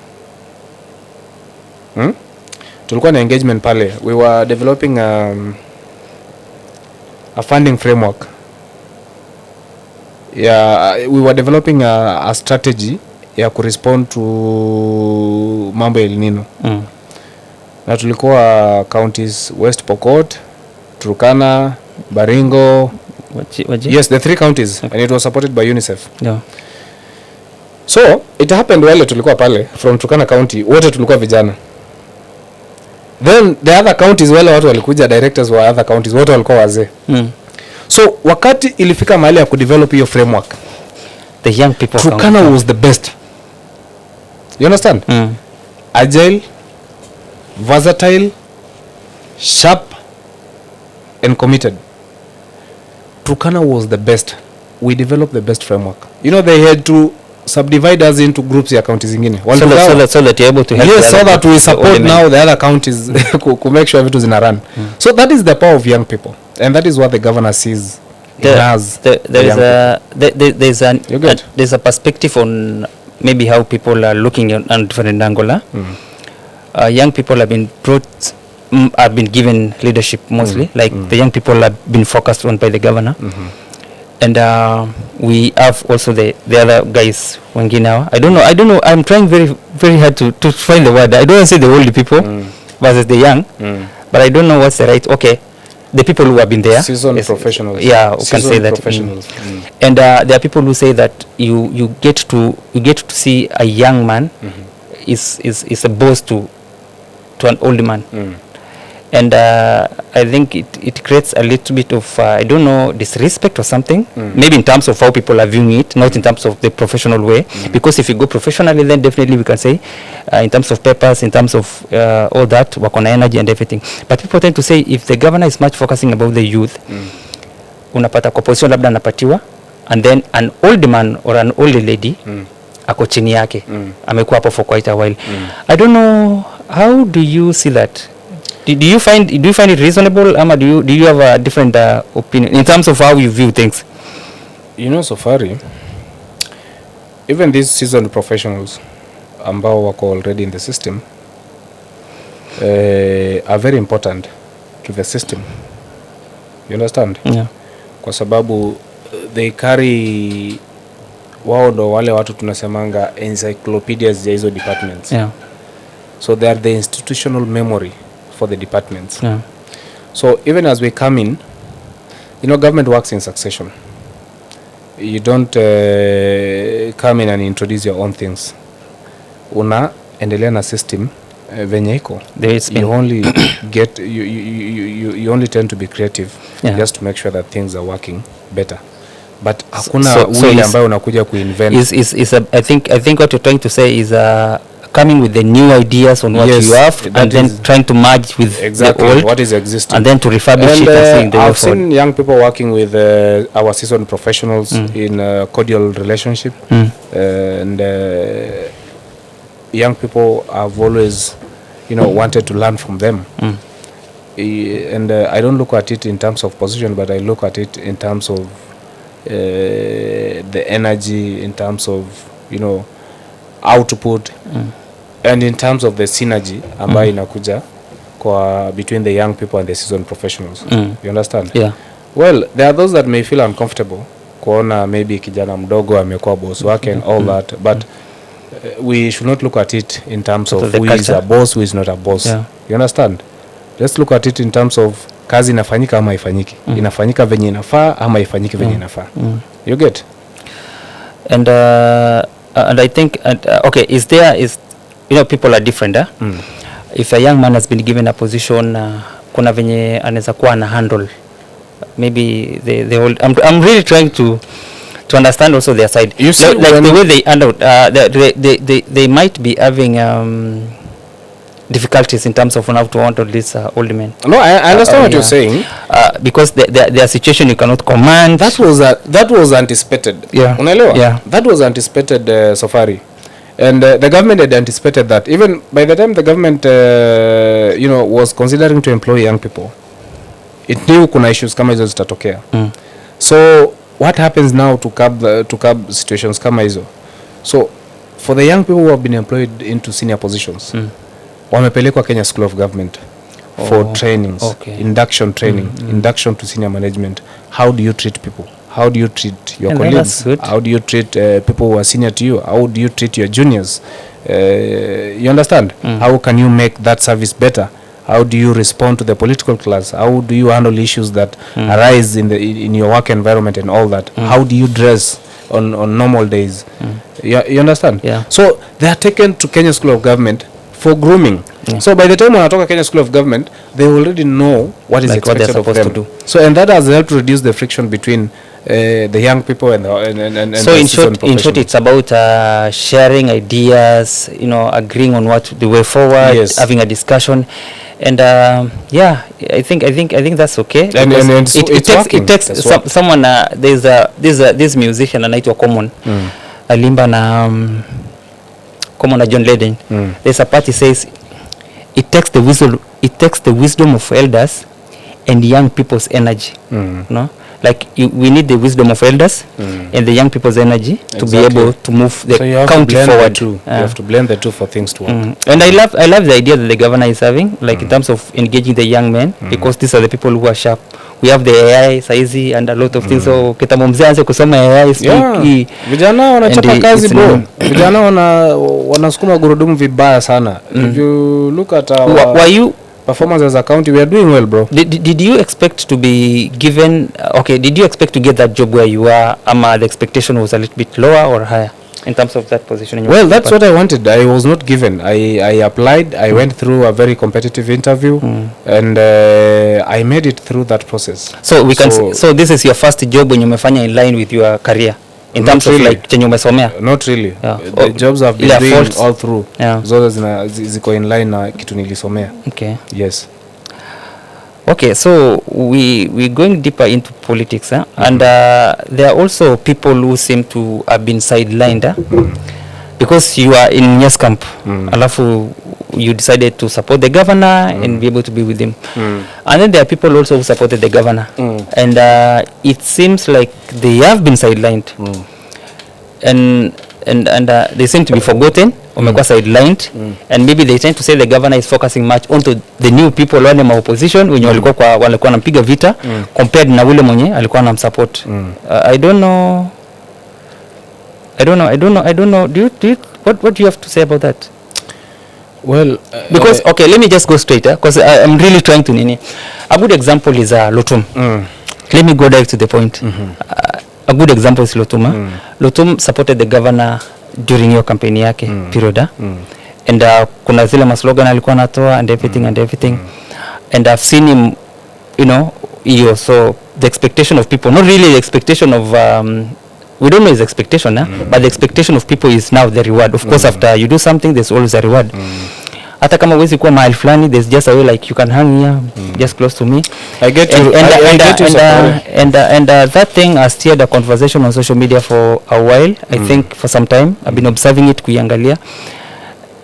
Tulikuwa na engagement pale. We were developing a funding framework. We were developing a strategy ya kurespond to mambo El Nino. Na tulikuwa counties West Pokot, Turkana, Baringo. Yes, the 3 counties. And it was supported by UNICEF. Yeah. So, it happened wale tulikuwa pale from Turkana County, wote tulikuwa vijana. Then the other counties wale watu walikuja, directors wa other counties wote walikuwa wazee. So, wakati ilifika mahali ya kudevelop hiyo framework, the young people Turkana was the best. You understand? Agile, versatile, sharp and committed. Turkana was the best. We developed the best framework. You know, they had to subdivide us into groups ya counties zingine. So that you're able to help. Yes, so that we support now the other counties to make sure vitu zina run. So that is the power of young people, and that is what the governor sees in us. There's a perspective on maybe how people are looking on different angle. Young people have been given leadership mostly. The young people have been focused on by the governor. And we have also the other guys wengine. I don't know, I'm trying very very hard to find the word. I don't want to say the old people versus the young, but I don't know what's the right. Okay, the people who have been there, seasoned professionals. Yeah, who can say that. Professionals. And there are people who say that you get to see a young man is a boss to an old man. And I think it creates a little bit of I don't know, disrespect or something, maybe in terms of how people are viewing it, not in terms of the professional way, because if you go professionally, then definitely we can say in terms of papers, in terms of all that, work on energy and everything. But people tend to say if the governor is much focusing about the youth, unapata kwa position labda anapatiwa, and then an old man or an old lady ako chini yake, amekuwa hapo for quite a while. I don't know, how do you see that? Do you find it reasonable, ama do you have a different opinion in terms of how you view things? You know, Sofari, even these seasoned professionals ambao wako already in the system are very important to the system. You understand? Yeah. Kwa sababu they carry, wao ndo wale watu tunasemanga encyclopedias ya hizo departments. Yeah. So they are the institutional memory for the departments. Yeah. So even as we come in, you know, government works in succession. You don't come in and introduce your own things. Unaendelea na system venye iko. You only get you only tend to be creative, just to make sure that things are working better. But hakuna wile ambayo unakuja kuinvent. I think what you're trying to say is coming with the new ideas on what you have, and then trying to merge with exactly the old, what is existing, and then to refurbish it and seeing the I've seen young people working with our seasoned professionals in a cordial relationship, and young people have always, you know, wanted to learn from them. And I don't look at it in terms of position, but I look at it in terms of the energy, in terms of, you know, output, and in terms of the synergy ambayo inakuja kwa between the young people and the seasoned professionals. You understand? Yeah. Well, there are those that may feel uncomfortable kuona maybe kijana mdogo amekuwa boss wake and all that, but we should not look at it in terms Sort of of who the is a culture. boss, who is not a boss. Yeah. You understand? Let's look at it in terms of kazi inafanyika ama haifanyiki. Inafanyika venye inafaa ama haifanyiki venye inafaa. You get? And I think okay, is people are different. If a young man has been given a position, kuna venye anaweza kuwa na handle maybe the whole. I'm really trying to understand also their side. You see, like the way they handle, they might be having difficulties in terms of how to handle this old men. No, I understand what you're saying. Because their situation you cannot command. That was anticipated. Yeah. Unaelewa? Yeah. That was anticipated, Sofari. And the government had anticipated that. Even by the time the government was considering to employ young people, it knew kuna issues kama hizo zitatokea. So what happens now to curb situations kama hizo? So for the young people who have been employed into senior positions, wamepelekwa Kenya School of Government for trainings, induction training, induction to senior management. How do you treat people? How do you treat your colleagues? How do you treat people who are senior to you? How do you treat your juniors? You understand? How can you make that service better? How do you respond to the political class? How do you handle issues that arise in your work environment and all that? How do you dress on normal days? You understand? Yeah. So they are taken to Kenya School of Government for grooming. So by the time wanatoka Kenya School of Government, they already know what is expected of them. To do. So and that has helped to reduce the friction between the young people and so in short it's about sharing ideas, agreeing on what the way forward, having a discussion, and I think that's okay. And it takes someone. There's this musician anaitwa Common alimba na Common na John Leden. There's a part he says it takes the wisdom of elders and young people's energy. No, like we need the wisdom of elders and the young people's energy to be able to move the country forward. You have to blend the two for things to work. And I love the idea that the governor is having, like in terms of engaging the young men, because these are the people who are sharp. We have the AI saizi and a lot of things. So kitambo mzee anze kusoma AI vijana wanachapa kazi bro. Vijana wanasukuma gurudumu vibaya sana. If you look at our performance as a county, we are doing well, bro. Did you expect to be given did you expect to get that job where you are, the expectation was a little bit lower or higher in terms of that position? Well, that's what I wanted. I was not given. I applied. I went through a very competitive interview, and I made it through that process. So we can. So this is your first job when you umefanya in line with your career, in terms of like chenye umesomea? Not really. Yeah. The jobs I've been doing all through. Yeah. Zote ziko in line na kitu nilisomea. Okay. Yes. Okay, so we going deeper into politics, and there are also people who seem to have been sidelined, because you are in Yes Camp, alafu you decided to support the governor and be able to be with him, and then there are people also who supported the governor, and it seems like they have been sidelined, and they seem to be forgotten, wamekuwa sidelined, and maybe they tend to say the governor is focusing much onto the new people wale ma opposition wenye walikuwa wanampiga vita compared na ule mwenye alikuwa anamsupport. I don't know. What do you have to say about that? Well, because let me just go straight, because I'm really trying to nini. A good example is Lotum. Let me go direct to the point. A good example is Lotum. Lotum supported the governor during your campaign yake period, and kuna zile maslogan alikuwa anatoa and everything, and I've seen him, so the expectation of people, not really the expectation of we don't know his expectation, but the expectation of people is now the reward. Of course, after you do something, there's always a reward. Hata kama huwezi kuwa mahali fulani, there's just a way like you can hang here, just close to me. I get you. And that thing has steered a conversation on social media for a while. I think for some time I've been observing it, kuiangalia,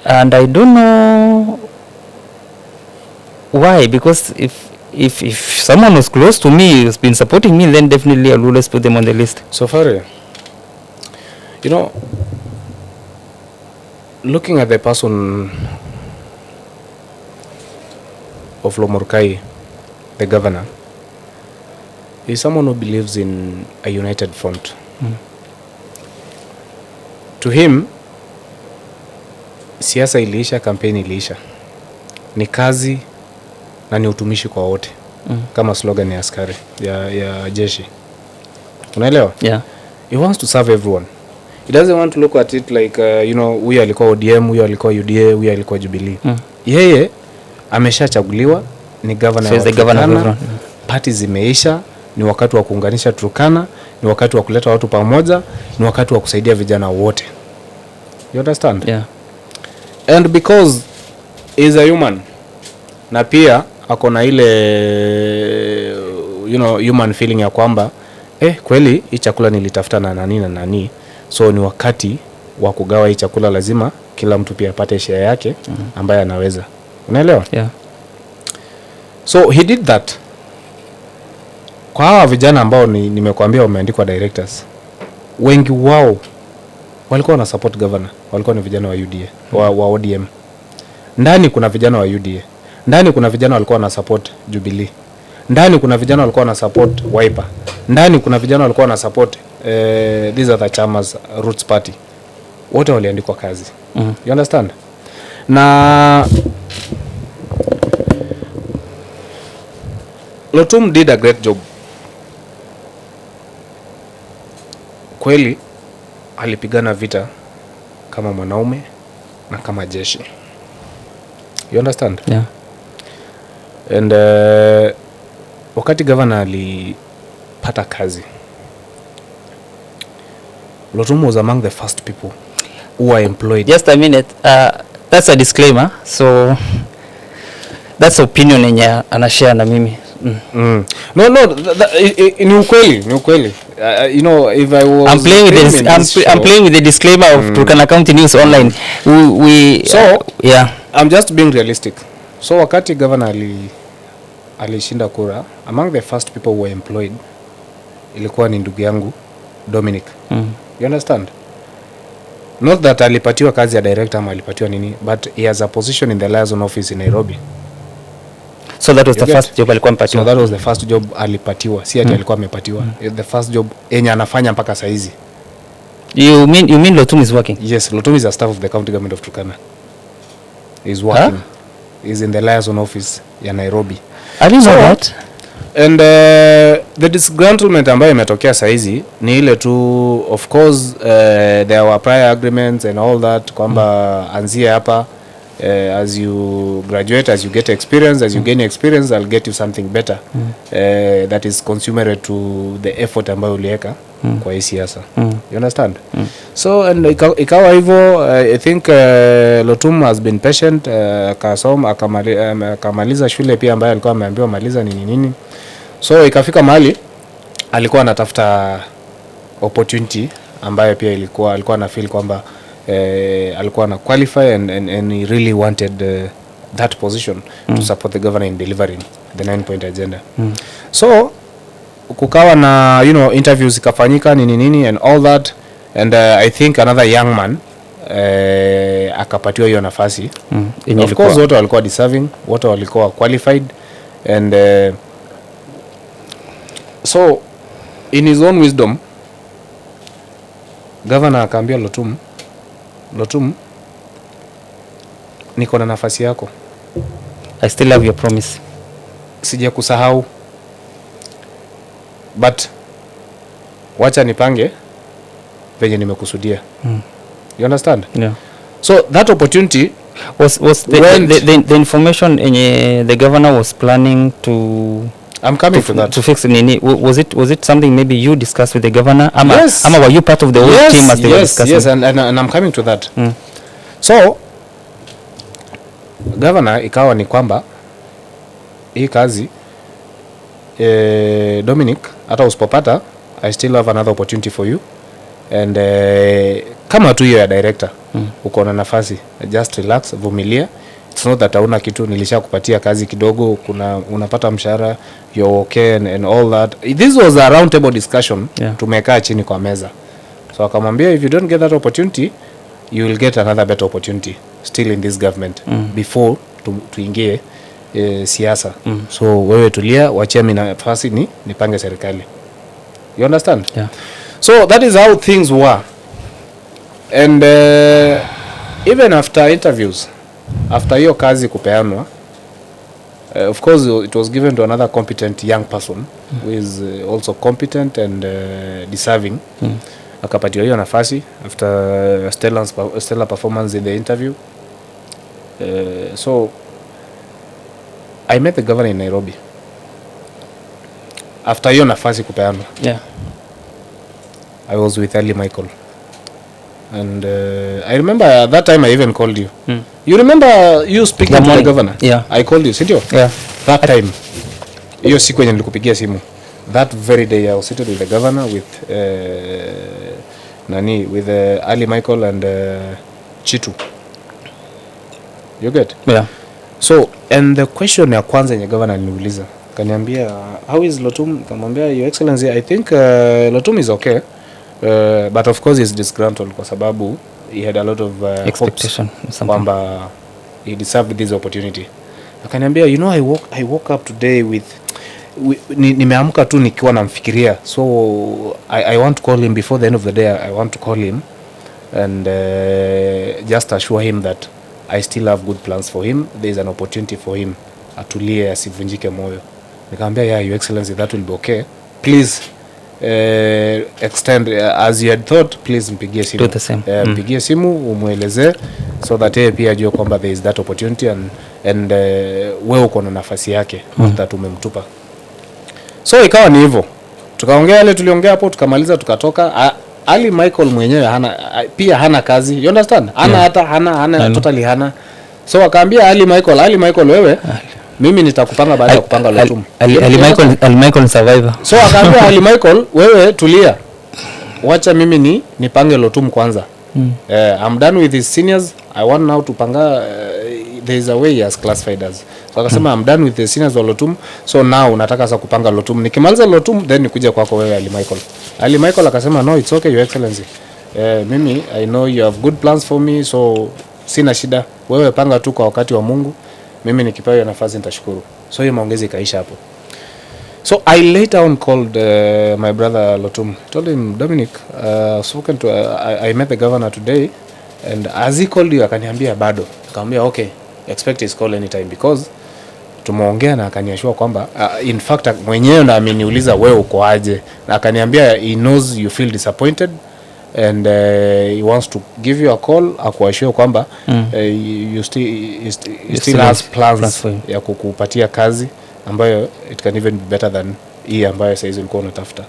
and I don't know why, because if someone was close to me who's been supporting me, then definitely I'll always put them on the list. Sofari, looking at the person of Lomorkai, the governor, is someone who believes in a united front. To him, siasa iliisha, kampeni iliisha. Ni kazi na ni utumishi kwa wote. Kama slogan ya askari ya jeshi. Unaelewa? Yeah. He wants to serve everyone. He doesn't want to look at it like huyu alikuwa ODM, huyu alikuwa UDA, huyu alikuwa Jubilee. Yeye ameshachaguliwa, ni governor wa Turkana. Party zimeisha, ni wakati wa kuunganisha Turkana, ni wakati wa kuleta watu pamoja, ni wakati wa kusaidia vijana wote. You understand? Yeah. And because he is a human, na pia ako na ile human feeling ya kwamba kweli hii chakula nilitafuta na nani, so ni wakati wa kugawa hii chakula, lazima kila mtu pia apate share yake ambaye anaweza. Unaelewa? Yeah. So he did that. Kwa hawa vijana ambao nimekuambia wameandikwa directors, wengi wao walikuwa na support governor, walikuwa ni vijana wa UDA, wa ODM. Ndani kuna vijana wa UDA. Ndani kuna vijana walikuwa na support Jubilee. Ndani kuna vijana walikuwa na support Wiper. Ndani kuna vijana walikuwa na support these other chamas, Roots Party. Wote waliandikwa kazi. You understand? Na Lotum did a great job. Kweli alipigana vita kama mwanaume na kama jeshi. You understand? Yeah. And wakati governor alipata kazi, Lotum was among the first people who were employed. Just a minute. That's a disclaimer. So that's opinion yenye anashare na mimi. No, ni ukweli. If I was I'm playing with the disclaimer of Turkana County News Online. I'm just being realistic. So wakati governor alishinda kura, among the first people who were employed ilikuwa ni ndugu yangu Dominic. You understand? Not that alipatiwa kazi ya director ama alipatiwa nini, but he has a position in the liaison office in Nairobi. So that was the first job alikuwa amepatiwa. So that was the first job alipatiwa. Si ati alikuwa amepatiwa. The first job yenye anafanya mpaka saa hizi. You mean Lotum is working? Yes, Lotum is a staff of the county government of Turkana. He's working. He's in the liaison office ya Nairobi. I didn't know that. And the disgruntlement ambayo imetokea saa hizi ni ile tu, of course there were prior agreements and all that kwamba anzie hapa, as you graduate, as you get experience, as you gain experience, I'll get you something better that is consummate to the effort ambayo uliweka kwa hii siasa. You understand? So and ikawa hivyo. I think Lotum has been patient, akasoma akamaliza shule pia ambayo alikuwa ameambiwa maliza nini. So ikafika mahali alikuwa anatafuta opportunity ambayo pia alikuwa na feel kwamba alikuwa na qualify and he really wanted that position to support the governor in delivering the 9-point agenda. So kukawa na interviews ikafanyika nini and all that, and I think another young man akapatiwa hiyo nafasi. Of course wote walikuwa deserving, wote walikuwa qualified, and so in his own wisdom governor akaambia Lotum, niko na nafasi yako. I still have your promise. Sija kusahau, but wacha nipange venye nimekusudia. You understand? Yeah. So that opportunity was the information the governor was planning to fix nini. Was it something maybe you discussed with the governor? Yes. Were you part of the whole team as they were discussing? Yes, and I'm coming to that. So governor ikawa ni kwamba hii kazi Dominic, hata usipopata, I still have another opportunity for you, and kama tu hiyo ya director uko na nafasi, just relax, vumilia. It's not that hauna kitu, nilishakupatia kazi kidogo, unapata mshahara, you're okay and all that. This was a round table discussion. Yeah. Tumekaa chini kwa meza. So akamwambia, if you don't get that opportunity, you will get another better opportunity still in this government before tuingie siasa. So wewe tulia, wachia mimi nafasi nipange serikali. You understand? Yeah. So that is how things were. And even after interviews, after hiyo kazi kupeanwa, of course it was given to another competent young person who is also competent and deserving. Akapatiwa hiyo nafasi after stellar performance in the interview. So I met the governor in Nairobi after hiyo nafasi kupeanwa. Yeah. I was with Ali Michael, and I remember at that time I even called you. You remember you speaking to the governor? Yeah. I called you, sindio? Yeah. That time, hiyo siku yenye nilikupigia simu, that very day I was sitting with the governor with with Ali Michael and Chitu. You get? Yeah. So, and the question ya kwanza yenye governor aliniuliza, kaniambia, how is Lotum? Kamwambia, Your Excellency, I think Lotum is okay. But of course he's disgruntled kwa sababu he had a lot of expectation kwamba he deserved this opportunity. Akaniambia, you know, I woke up today with nimeamka tu nikiwa namfikiria, so I want to call him before the end of the day. I want to call him and just assure him that I still have good plans for him. There is an opportunity for him. Atulie, asivunjike moyo. Nikamwambia, yeah, Your Excellency, that will be okay. Please extend as you had thought, please mpigie simu. Do the same. Mpigie simu umueleze so that yeye pia ajue kwamba there is that opportunity and wewe uko na nafasi yake that umemtupa. So ikawa ni hivyo. Tukaongea yale tuliongea hapo, tukamaliza, tukatoka. Ali Michael mwenyewe hana kazi. You understand? Hana totally hana. So akaambia Ali Michael wewe mimi nitakupanga baada ya kupanga Lotum. Ali Michael survivor. So akaambia Ali Michael wewe tulia. Wacha mimi nipange Lotum kwanza. I'm done with his seniors. I want now to panga there is a way he has classified us. So akasema I'm done with the seniors wa Lotum. So now nataka sasa kupanga Lotum. Nikimaliza Lotum then nikuja kwako wewe Ali Michael. Ali Michael akasema no, it's okay Your Excellency. Mimi I know you have good plans for me, so sina shida. Wewe panga tu kwa wakati wa Mungu. Mimi nikipewa hiyo nafasi nitashukuru. So hiyo maongezi ikaisha hapo. So I later on called my brother Lotum. Told him, Dominic, spoken to I met the governor today, and as he called you akaniambia bado. Akamwambia okay, expect his call anytime because tumeongea na akaniashua kwamba in fact mwenyewe ndo ameniuliza wewe uko aje, na akaniambia he knows you feel disappointed and he wants to give you a call akuashua kwamba you still has plans ya kukupatia kazi ambayo it can even be better than hii ambayo saizi ulikuwa unatafuta.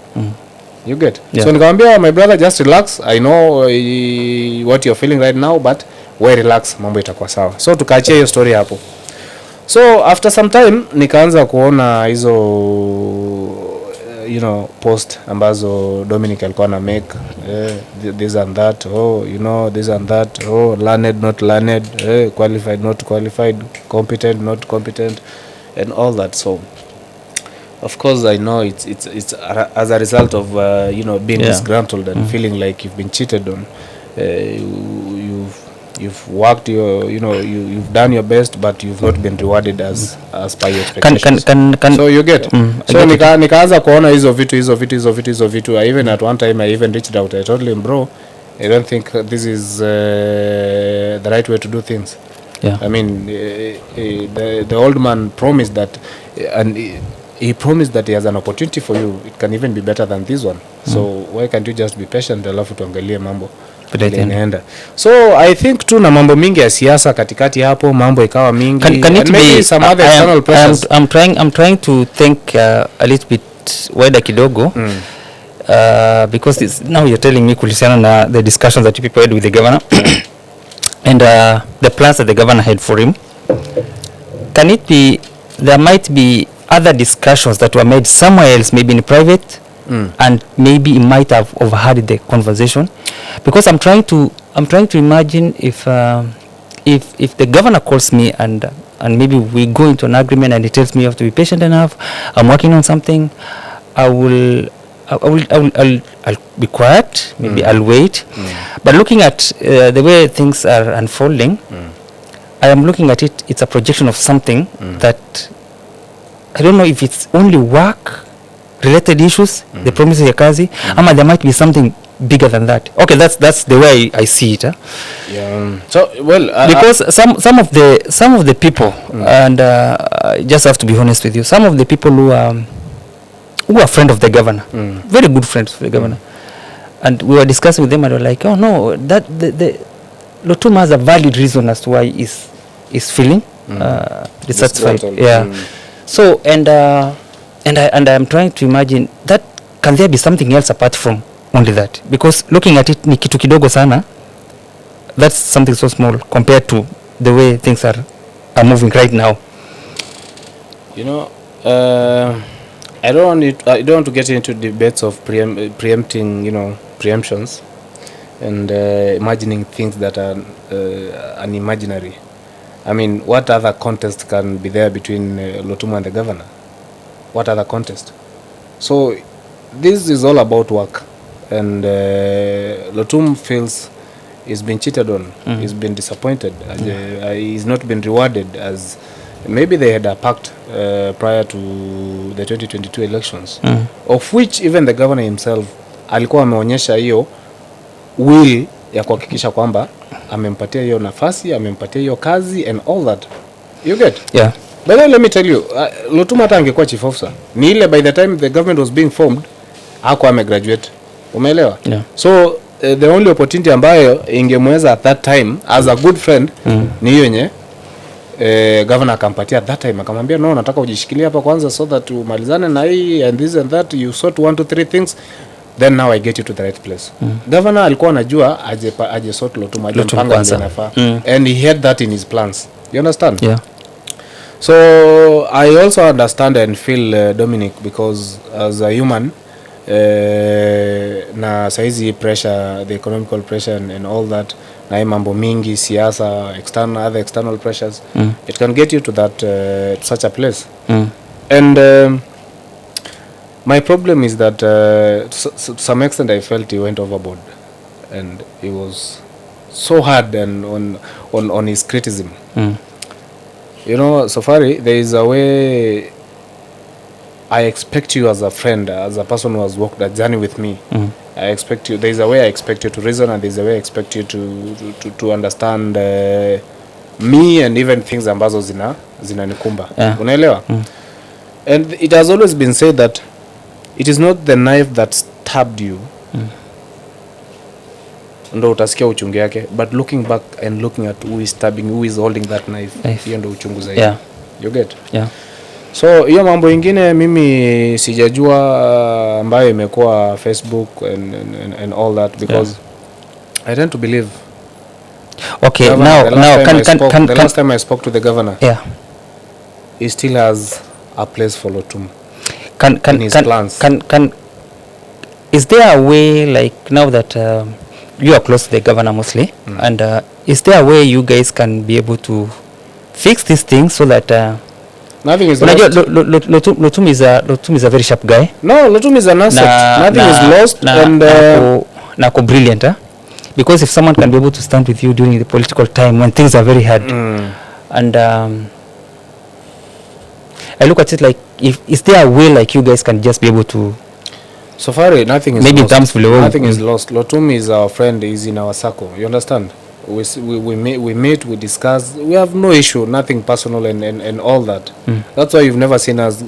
You get? Yeah. So nikamwambia my brother, just relax. I know what you're feeling right now, but we relax, mambo itakuwa sawa. So tukaachia hiyo story hapo. So after some time nikaanza kuona hizo post ambazo Dominic alikuwa na make this and that, this and that, learned not learned, qualified not qualified, competent not competent, and all that. So of course I know it's as a result of being disgruntled and feeling like you've been cheated on. You've worked you've done your best, but you've not been rewarded as per your expectations. So you get so nikaanza kuona hizo vitu. I even at one time I even reached out. I told him, bro, I don't think this is the right way to do things. Yeah. I mean the old man promised that, and he promised that he has an opportunity for you. It can even be better than this one. So why can't you just be patient, alafu tuangalie mambo inaenda. So I think tu na mambo mingi ya siasa katikati hapo, mambo ikawa mingi. Can it be some other external pressures? I'm trying to think a little bit wider kidogo. Because now you're telling me kuhusiana na the discussions that you people had with the governor and the plans that the governor had for him. Can it be there might be other discussions that were made somewhere else, maybe in private, and maybe he might have overheard the conversation? Because I'm trying to imagine if the governor calls me and maybe we go into an agreement and he tells me you have to be patient enough, I'm working on something, I'll be quiet, maybe I'll wait. But looking at the way things are unfolding, I am looking at it, it's a projection of something that I don't know if it's only work related issues, the promises ya kazi, ama there might be something bigger than that. Okay, that's the way I see it. Yeah. So well, because some of the people, and just have to be honest with you, some of the people who are friend of the governor, very good friends of the governor, and we were discussing with them, and they were like, oh no, that the Lotuma has a valid reason as to why is feeling dissatisfied. So and I'm trying to imagine that, can there be something else apart from only that? Because looking at it ni kitu kidogo sana, that's something so small compared to the way things are moving right now. You know, I don't want to get into debates of preempting, preemptions, and imagining things that are unimaginary. I mean, what other contest can be there between Lotuma and the governor? What other contest? So this is all about work, and Lotum feels he's been cheated on. He's been disappointed. He's not been rewarded as maybe they had a pact prior to the 2022 elections, of which even the governor himself alikuwa ameonyesha hiyo will ya kuhakikisha kwamba amempatia hiyo nafasi, amempatia hiyo kazi and all that. You get? Yeah. But then let me tell you, Lotuma hata angekuwa chief officer, ni ile by the time the government was being formed, hakuwa amegraduate. Umeelewa? Yeah. So the only opportunity ambayo ingemweza at that time as a good friend ni hiyo yenye governor akampatia at that time, akamwambia no, nataka ujishikilie hapa kwanza so that umalizane na hii and this and that, you sort 1 to 3 things, then now I get you to the right place. Governor alikuwa anajua aje sort Lotuma mpanga nafaa, and he had that in his plans. You understand? Yeah. So I also understand and feel Dominic, because as a human na saizi pressure, the economical pressure and all that, na mambo mingi, siasa, other external pressures, it can get you to that to such a place. And my problem is that to some extent I felt he went overboard, and he was so hard and on his criticism. You know, Sofari, there is a way I expect you as a friend, as a person who has walked a journey with me. I expect you, there is a way I expect you to reason, and there is a way I expect you to understand me and even things ambazo zinanikumba. Unaelewa? And it has always been said that it is not the knife that stabbed you ndo utasikia uchungu yake, but looking back and looking at who is stabbing, who is holding that knife, hiyo ndo uchungu zaidi. You get? Yeah. So hiyo mambo ingine mimi sijajua ambayo imekuwa Facebook and all that, because I tend to believe. Okay, governor, now the last time I spoke to the governor, he still has a place for Lotum in his plans. Is there a way, like now that you are close to the governor mostly, and is there a way you guys can be able to fix these things so that nothing is lost? Lotum is a very sharp guy. No, Lotum is an asset. Nothing is lost. And nako brilliant, because if someone can be able to stand with you during the political time when things are very hard, and I look at it like, is there a way like you guys can just be able to Sofari, nothing is maybe lost. Nothing is lost. Lotum is our friend, is in our circle. You understand? We meet, we discuss. We have no issue, nothing personal and all that. That's why you've never seen us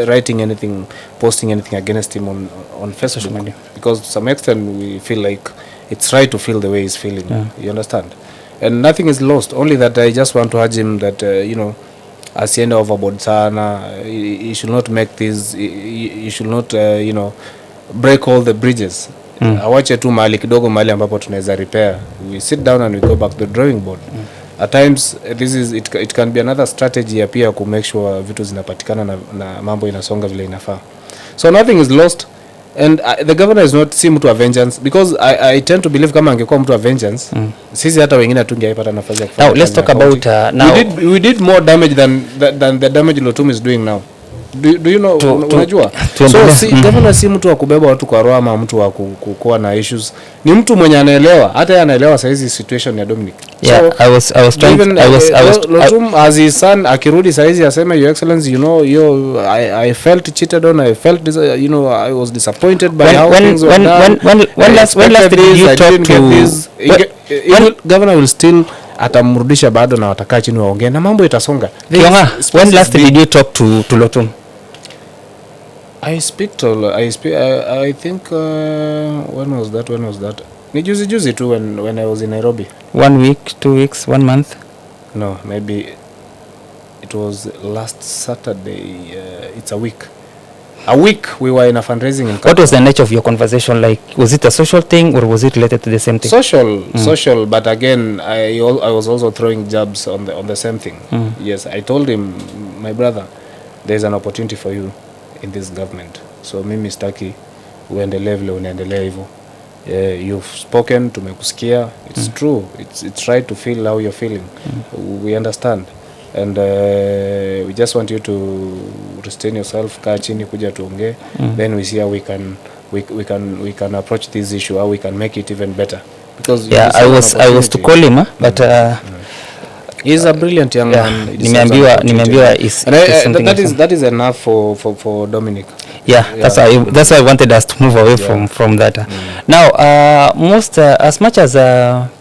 writing anything, posting anything against him on Facebook. Because to some extent we feel like it's right to feel the way he's feeling. You understand? And nothing is lost. Only that I just want to urge him that, asiende overboard sana. He should not make this, he should not, break all the bridges. Awache tu mahali kidogo, mahali ambapo tunaweza repair. We sit down and we go back to the drawing board. At times it can be another strategy ya pia ku make sure vitu zinapatikana na mambo inasonga vile inafaa. So nothing is lost, and the governor is not si mtu wa vengeance, because I tend to believe kama angekuwa mtu wa vengeance, sisi hata wengine tungeipata nafasi ya kufanya. Now let's talk about now we did more damage than the damage Lotum is doing now. do you know unajua so si governor si mtu wa kubeba watu kwa roho ama mtu wa kuwa na issues, ni mtu mwenye anaelewa, hata yeye anaelewa saizi situation ya Dominic. Yeah, so I was trying even, I was Lotum as his son akirudi saizi aseme your excellency, you know, I felt cheated on, I felt this, you know, I was disappointed by how things were done. When last did you talk to governor will still atamrudisha bado na watakaa chini waongee na mambo itasonga. Kiyonga, when last did you talk to Lotum? I think when was that ni juzi tu when I was in Nairobi. 1 week, 2 weeks, 1 month? No, maybe it was last Saturday. It's a week we were in a fundraising in What was the nature of your conversation like? Was it a social thing or was it related to the same thing? Social, but again I was also throwing jabs on the same thing. Yes, I told him, my brother, there's an opportunity for you in this government, so mimi staki uendelee vile unaendelea hivyo. You've spoken, tumekusikia, it's true, it's right to feel how you're feeling. We understand, and we just want you to restrain yourself, kaa chini, kuja tuongee, then we see how we can approach this issue, how we can make it even better, because I was to call him but he's a brilliant young man. Nimeambiwa that is enough for Dominic. That's why I wanted us to move away from that. Now most as much as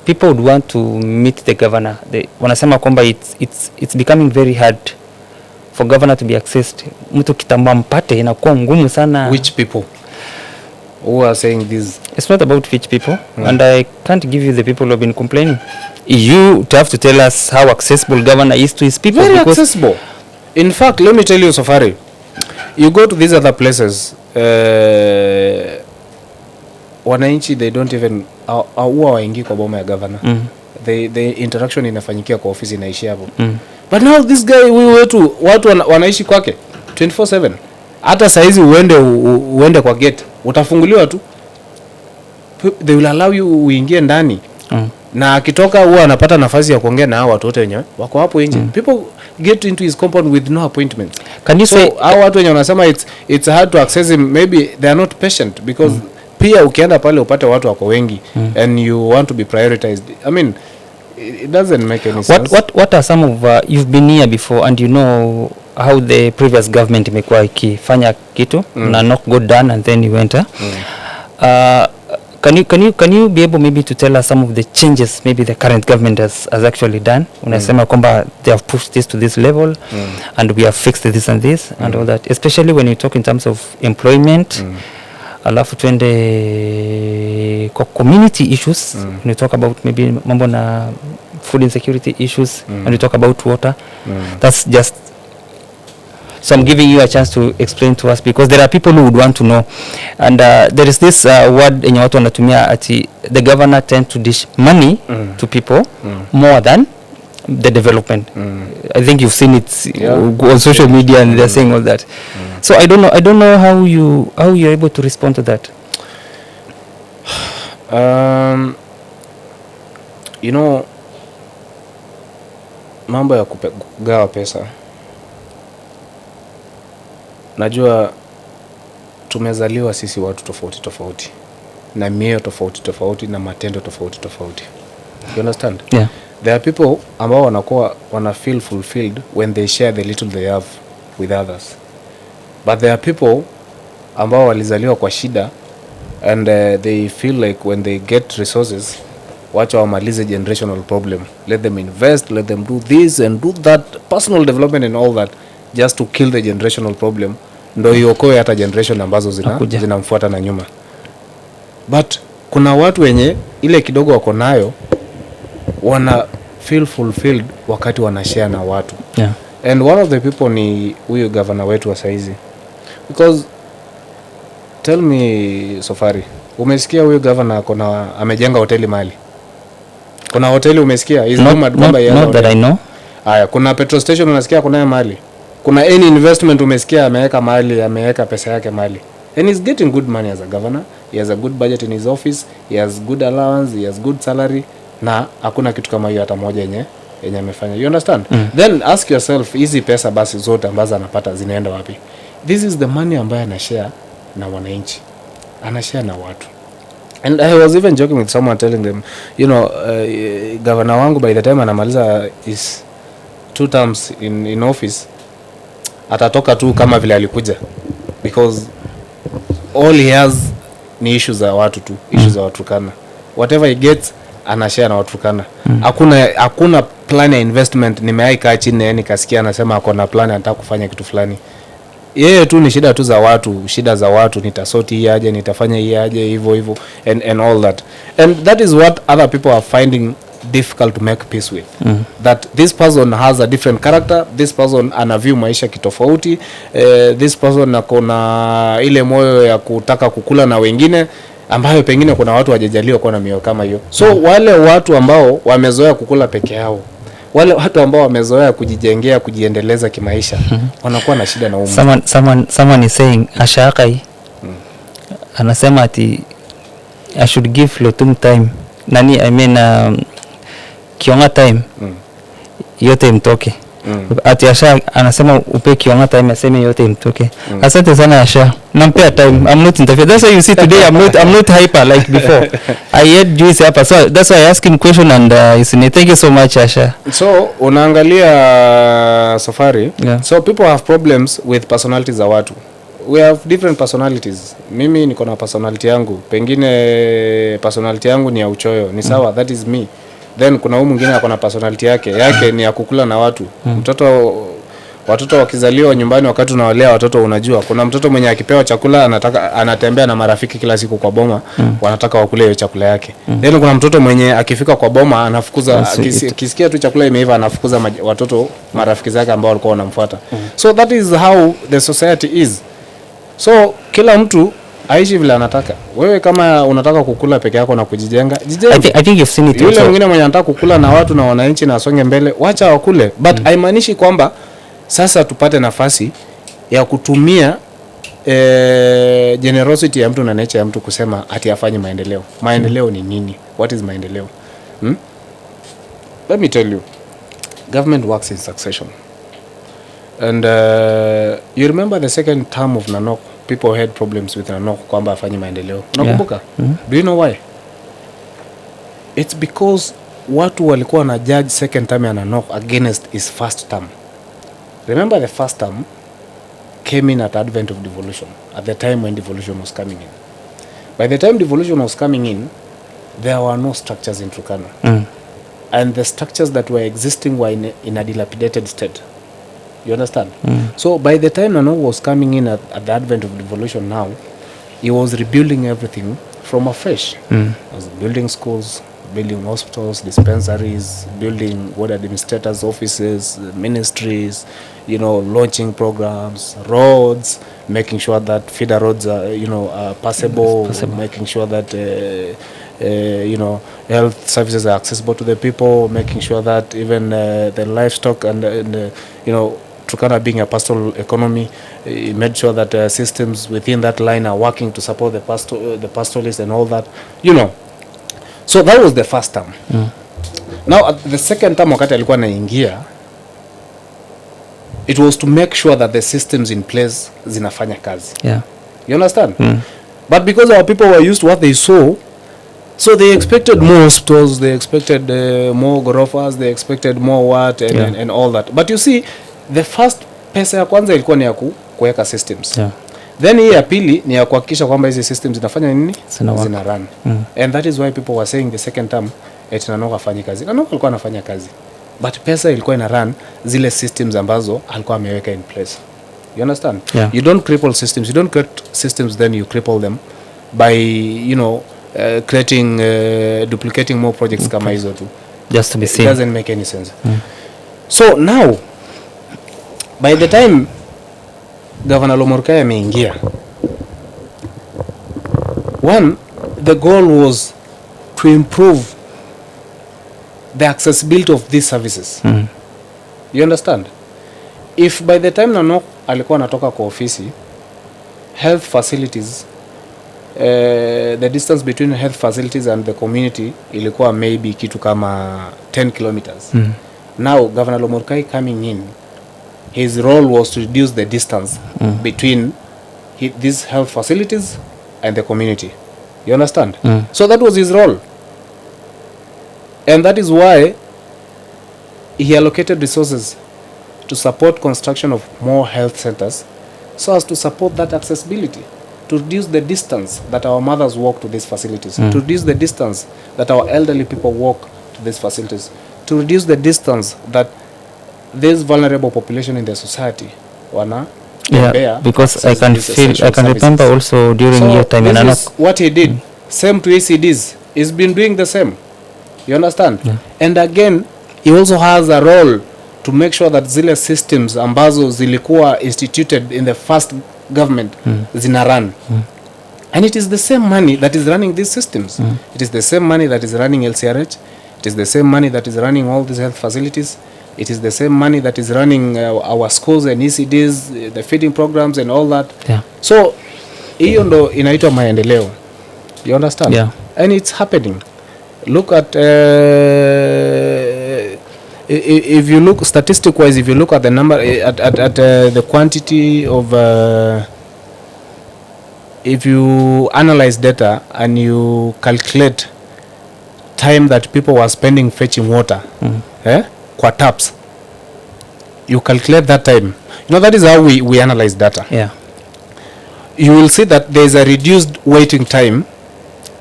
people would want to meet the governor, wanasema kwamba it's becoming very hard for governor to be accessed. Mtu kitambua mpate inakuwa ngumu sana. Which people who are saying this? It's not about which people, and I can't give you the people who have been complaining. You have to tell us how accessible governor is to his people. Very accessible. In fact, let me tell you, Sofari, you go to these other places, wananchi they don't even huwa waingi kwa boma ya governor. The interaction inafanyikia kwa ofisi inaishia hapo. But now this guy, watu wanaishi kwake 24/7. Hata saizi uende kwa gate, utafunguliwa tu, they will allow you uingie ndani. Na akitoka huwa anapata nafasi ya kuongea na hao watu wote wenyewe wako hapo nje. People get into his compound with no appointments. Can you say hao watu wenyewe wanasema it's hard to access him, maybe they are not patient because pia ukienda pale upate watu wako wengi and you want to be prioritized. I mean, it doesn't make any sense. What are some of you've been here before and you know how the previous government imekuwa ikifanya kitu na not go done and then you enter. Can you be able maybe to tell us some of the changes maybe the current government has actually done? Unasema kwamba they have pushed this to this level and we have fixed this and this and all that, especially when you talk in terms of employment. Alafu twende kwa community issues, when you talk about maybe mambo na food insecurity issues, when you talk about water. That's just, so I'm giving you a chance to explain to us because there are people who would want to know. And there is this word yenye watu wanatumia ati the governor tend to dish money to people more than the development. I think you've seen it on social media and they're saying all that. So I don't know how you're able to respond to that. You know, mambo ya kugawa pesa, najua tumezaliwa sisi watu tofauti na mioyo tofauti na matendo tofauti. You understand? Yeah. There are people ambao wana feel fulfilled when they share the little they have with others. But there are people ambao walizaliwa kwa shida and they feel like when they get resources, wacha wamalize generational problem. Let them invest, let them do this and do that, personal development and all that, just to kill the generational problem. Ndo iokoe hata generation ambazo zinamfuata na nyuma. But kuna watu wenye ile kidogo wako nayo wana feel fulfilled wakati wanashare na watu. Yeah. And one of the people ni huyu governor wetu wa saizi. Because tell me Sofari, umesikia huyu governor amejenga hoteli mahali? Kuna hoteli umesikia? Not that I know. Haya, kuna petrol station unasikia kuna mahali? Kuna any investment umesikia ameweka mahali, ameweka pesa yake mahali? And he's getting good money as a governor. He has a good budget in his office. He has good allowance. He has good salary. Na hakuna kitu kama hiyo hata moja yenye amefanya. You understand? Then ask yourself, hizi pesa basi zote ambazo anapata zinaenda wapi? this is the money ambayo anashare na wananchi, anashare na watu. And I was even joking with someone telling them, you know, governor wangu by the time anamaliza is 2 terms in office, atatoka tu kama vile alikuja, because all he has ni issues za watu tu, issues za Waturkana. Whatever he gets anashare na Waturkana. Hakuna plan ya investment. Nimeaika chini nikasikia anasema akona plan anataka kufanya kitu fulani. Yeye tu ni shida tu za watu, shida za watu, nitasoti hii aje, nitafanya hii aje, hivyo and all that. And that is what other people are finding difficult to make peace with. That this person has a different character, this person ana view maisha kitofauti, this person akona ile moyo ya kutaka kukula na wengine, ambayo pengine kuna watu wajajaliwa kuwa na mioyo kama hiyo. So wale watu ambao wamezoea kukula peke yao, wale watu ambao wamezoea kujijengea, kujiendeleza kimaisha, wanakuwa na shida na umu. Someone is saying Ashakai anasema ati I should give Lotum time. Nani I mean Kiyonga time. Yote mtoke. Ati Asha anasema upe Kiyonga time, aseme yote mtoke. Asante sana Asha. Nampea time. I'm not interfere. That's why you see today I'm not hyper like before. I had juice hapa. So that's why I ask him question and thank you so much Asha. So unaangalia Sofari. Yeah. So people have problems with personalities za watu. We have different personalities. Mimi niko na personality yangu. Pengine personality yangu ni ya uchoyo. Ni sawa, that is me. Then kuna huyu mwingine ako na personality yake ni ya kukula na watu. Watoto wakizaliwa nyumbani, wakati unawalea watoto, unajua kuna mtoto mwenye akipewa chakula anatembea na marafiki kila siku kwa boma, wanataka wakule hiyo chakula yake. Then kuna mtoto mwenye akifika kwa boma anafukuza, akisikia tu chakula imeiva anafukuza watoto marafiki zake ambao walikuwa wanamfuata. So that is how the society is. So kila mtu aishi vile anataka. Wewe kama unataka kukula peke yako na kujijenga, jijenge. I think you've seen it. Yule mwingine mwenye anataka kukula na watu na wananchi na asonge mbele, wacha wakule. But haimaanishi kwamba sasa tupate nafasi ya kutumia generosity ya mtu na nature ya mtu kusema ati afanye maendeleo. Maendeleo ni nini? What is maendeleo? Let me tell you. Government works in succession. And you remember the second term of Nanok, people had problems with Nanok kwamba afanye maendeleo. Unakumbuka? Do you know why? It's because watu walikuwa na judge second term ya Nanok against his first term. Remember the first term came in at advent of devolution, at the time when devolution was coming in. By the time devolution was coming in, there were no structures in Turkana. And the structures that were existing were in a dilapidated state. You understand? So by the time Nanok was coming in at the advent of devolution now, he was rebuilding everything from afresh. He was building schools, building hospitals, dispensaries, building ward administrators' offices, ministries, launching programs, roads, making sure that feeder roads are, are passable, making sure that, health services are accessible to the people, making sure that even the livestock and Turkana being a pastoral economy, made sure that systems within that line are working to support the pastoralists and all that, So that was the first term. Now at the second term wakati alikuwa anaingia, it was to make sure that the systems in place zinafanya kazi. Yeah. You understand? But because our people were used to what they saw, so they expected more hospitals, they expected more gorofas, they expected more what and all that. But you see, the first pesa ya kwanza ilikuwa ni ya kuweka systems. Yeah. Then hii ya pili ni ya kuhakikisha kwamba hizi systems zinafanya nini? Zina run. And that is why people were saying the second term Nanok afanye kazi. Nanok alikuwa anafanya kazi. But pesa ilikuwa ina run zile systems ambazo alikuwa ameweka in place. You understand? Yeah. You don't cripple systems. You don't create systems then you cripple them by creating duplicating more projects kama hizo tu. Just to be seen. It doesn't make any sense. So now by the time Governor Lomorkai ameingia, one, the goal was to improve the accessibility of these services. You understand? If by the time Nanok alikuwa anatoka kwa ofisi, health facilities, the distance between health facilities and the community ilikuwa maybe kitu kama 10 kilometers. Now Governor Lomorkai coming in, his role was to reduce the distance between these health facilities and the community. You understand? So that was his role. And that is why he allocated resources to support construction of more health centers so as to support that accessibility, to reduce the distance that our mothers walk to these facilities, to reduce the distance that our elderly people walk to these facilities, to reduce the distance that this vulnerable population in the society wana yeah, because I can remember also during your time in This is what he did. Same to ECDs. He's been doing the same. You understand? Yeah. And again, he also has a role to make sure that zile systems ambazo zilikuwa instituted in the first government zina run. And it is the same money that is running these systems. It is the same money that is running LCRH. It is the same money that is running all these health facilities. It is the same money that is running our schools and ECDs, the feeding programs and all that. Yeah. So, hiyo ndo inaitwa maendeleo. You understand? Yeah. And it's happening. Look at if you look statistic wise, if you look at the number at the quantity of if you analyze data and you calculate time that people were spending fetching water kwa taps, you calculate that time. You know, that is how we analyze data. Yeah. You will see that there is a reduced waiting time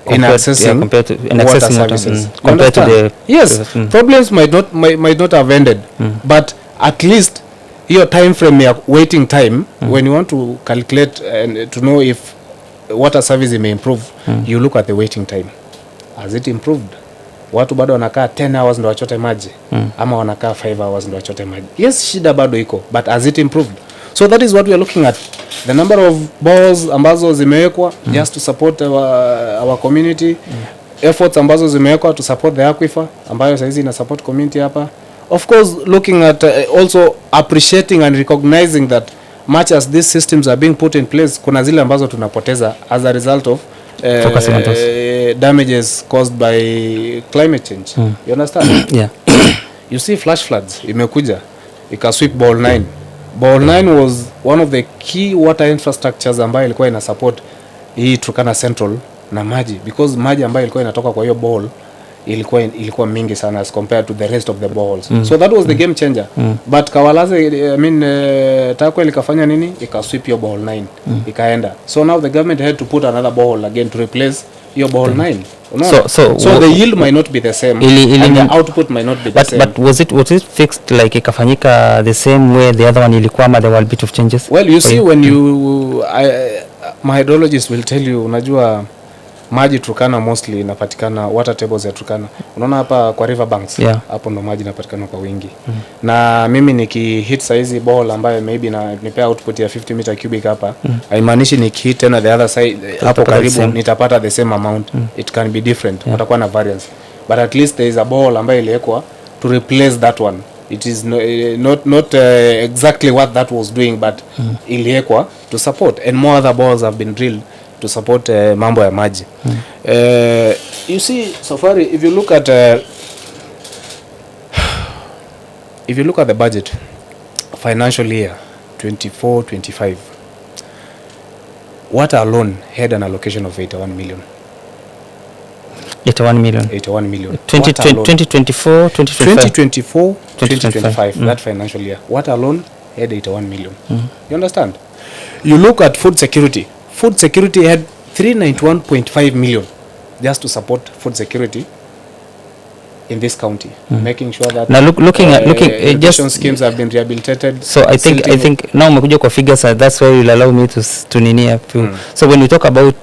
in accessing water services. Compared to the yes, problems might not have ended, but at least your time frame ya waiting time when you want to calculate and to know if water service may improve, you look at the waiting time. Has it improved? Watu bado wanakaa 10 hours ndo wachote maji ama wanakaa 5 hours ndo wachote maji? Yes, shida bado iko, but has it improved? So that is what we are looking at. The number of balls ambazo zimewekwa just to support our community, efforts ambazo zimewekwa to support the aquifer ambayo saizi ina support community hapa. Of course, looking at also appreciating and recognizing that much as these systems are being put in place, kuna zile ambazo tunapoteza as a result of damages caused by climate change. You understand? Yeah. You see flash floods imekuja ikasweep ball 9. Ball 9 was one of the key water infrastructures ambayo ilikuwa ina support hii Turkana Central na maji, because maji ambayo ilikuwa inatoka kwa hiyo ball ilikuwa mingi sana as compared to the rest of the balls. So that was the game changer. But Kawalaze, I mean, Takwe likafanya nini? Ikasweep your ball 9 ikaenda. So now the government had to put another ball again to replace your ball 9. So the yield might not be the same and the output might not be the same. But was it fixed like ikafanyika the same way the other one ilikuwa, ama there were a bit of changes? Well, you see, when my hydrologist will tell you, unajua maji Turkana mostly inapatikana water tables ya Turkana. Unaona hapa kwa river banks, hapo ndo maji inapatikana kwa wingi. Na mimi nikihit saizi ball ambayo maybe na nipea output ya 50 meter cubic hapa, haimaanishi nikihit tena the other side hapo karibu nitapata the same amount. It can be different. Watakuwa na variance. But at least there is a ball ambayo iliwekwa to replace that one. It is not exactly what that was doing, but iliwekwa to support, and more other balls have been drilled to support mambo ya maji. You see, Sofari, if you look at the budget financial year 24-25, water alone had an allocation of 81 million. 81 million. 81 million. 2024, 2025, that financial year, water alone had 81 million. You understand? You look at food security. Food security had 391.5 million just to support food security in this county, making sure that now looking just schemes have been rehabilitated. So I think now umekuja kwa figures, that's why you'll allow me to nini up. So when we talk about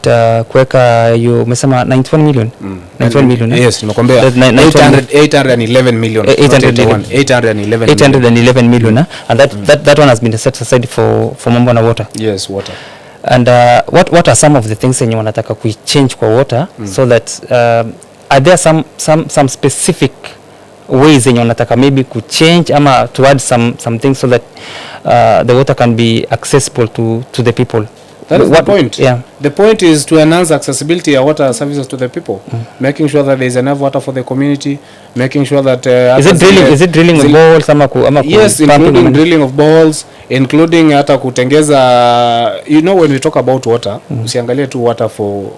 kuweka, you umesema 91 million. 91 million. Yes, nimekwambia 811 million. 811 million. And that one has been set aside for mambo na water. Yes, water. And what are some of the things yenye wanataka kuichange kwa water so that are there some specific ways yenye wanataka maybe kuchange ama to add some things so that the water can be accessible to the people That is the point. Yeah. The point is to enhance accessibility of water services to the people, making sure that there is enough water for the community, making sure that Is it drilling of boreholes ama yes, including drilling of boreholes, including hata kutengeza, you know, when we talk about water, usiangalie tu water for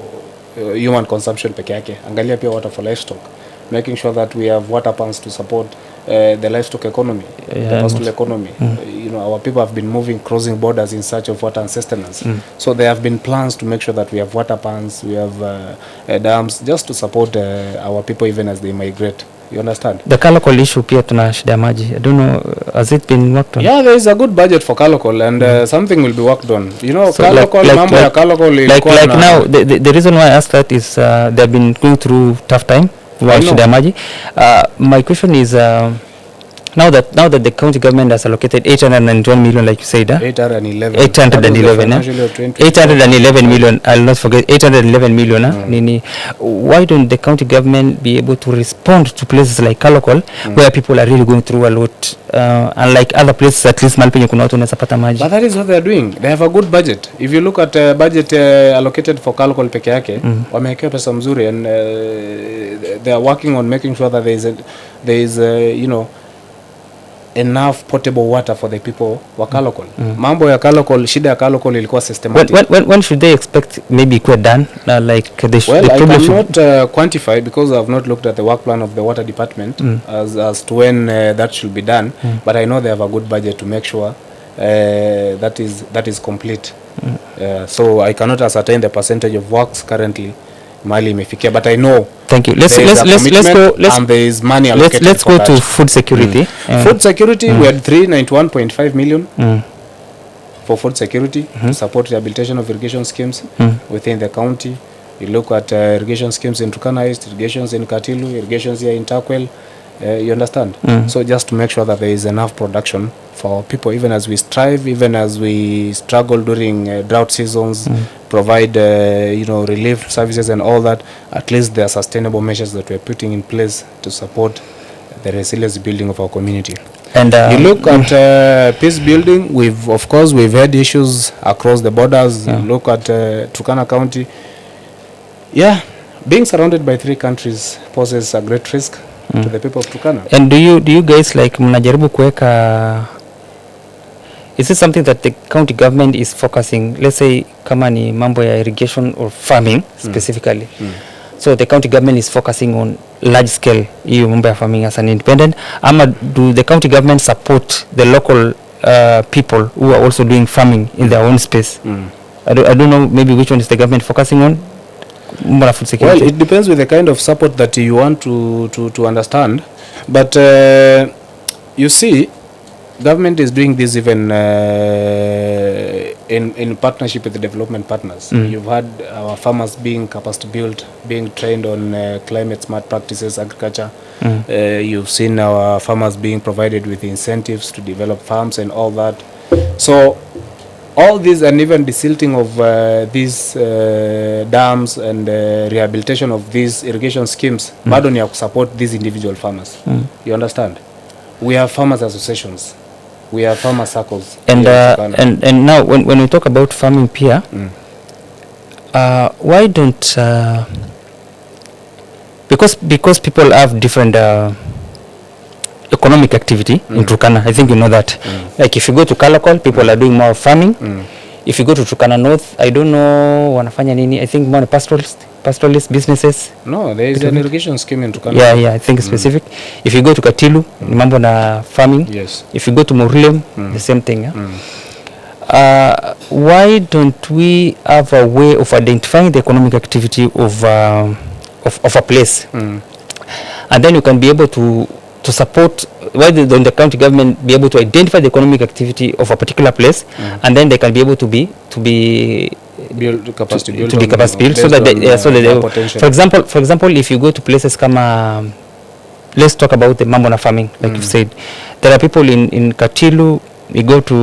human consumption peke yake, angalia pia water for livestock, making sure that we have water pumps to support the livestock economy, the pastoral economy. You know, our people have been moving, crossing borders in search of water and sustenance. So there have been plans to make sure that we have water pumps, we have dams, just to support our people even as they migrate. You understand? The Kalokol issue pia tuna shida ya maji. I don't know, has it been worked on? Yeah, there is a good budget for Kalokol, and something will be worked on. You know, So Kalokol, mambo ya Kalokol ilikuwa like na- now the reason why I asked that is they have been going through tough time while shida ya maji. My question is now that the county government has allocated 801 million, like you said, 811. 811, That was the financial year 2020. 811 million, I'll not forget 811 million. Nini, why don't the county government be able to respond to places like Kalokol where people are really going through a lot, unlike other places, at least Malpenye kuna watu wanaweza pata maji. But that is what they are doing. They have a good budget. If you look at budget allocated for Kalokol peke yake, wamewekewa pesa mzuri, and they are working on making sure that there is you know, enough potable water for the people wa Kalokol. Mambo ya Kalokol, shida ya Kalokol ilikuwa systematic. When should they expect maybe quite done? Like Well, I problem cannot quantify because I have not looked at the work plan of the water department as to when that should be done. But I know they have a good budget to make sure that is complete. So I cannot ascertain the percentage of works currently mali imefikia, but I know. Thank you. Let's go. And there is money allocated. Let's go to food security. Food security, we had 391.5 million for food security to support rehabilitation of irrigation schemes within the county. You look at irrigation schemes in Turkana East, irrigations in Katilu, irrigations here in Takwel. You understand? So just to make sure that there is enough production for our people, even as we strive, even as we struggle during drought seasons, provide you know, relief services and all that, at least there are sustainable measures that we're putting in place to support the resilience building of our community. And you look at peace building, we've had issues across the borders. You look at Turkana County, being surrounded by 3 countries poses a great risk to the people of Turkana. And do you guys like mnajaribu kuweka, is it something that the county government is focusing, let's say kama ni mambo ya irrigation or farming specifically, so the county government is focusing on large scale hiyo mambo ya farming as an independent, ama do the county government support the local people who are also doing farming in their own space? I don't know maybe which one is the government focusing on. Food security. Well, it depends with the kind of support that you want to understand, but you see, government is doing this even in partnership with the development partners. You've had our farmers being capacity built, being trained on climate smart practices, agriculture. You've seen our farmers being provided with incentives to develop farms and all that. So all this, and even the silting of these dams and rehabilitation of these irrigation schemes, bado ni ya support these individual farmers. You understand? We have farmers associations, we have farmer circles. And now when we talk about farming pia, why don't because people have different economic activity in Turkana. I think you know that. Like if you go to Kalokol, people are doing more farming. If you go to Turkana North, I don't know wanafanya nini. I think more pastoralist businesses. No, there is an irrigation scheme in Turkana. Yeah, I think specific. If you go to Katilu, ni mambo na farming. Yes. If you go to Murulem, the same thing. Why don't we have a way of identifying the economic activity of a place, and then you can be able to support, why don't the county government be able to identify the economic activity of a particular place, and then they can be able to be capacity built, so that for example if you go to places kama, let's talk about the mambo na farming, like you said, there are people in Katilu, we go to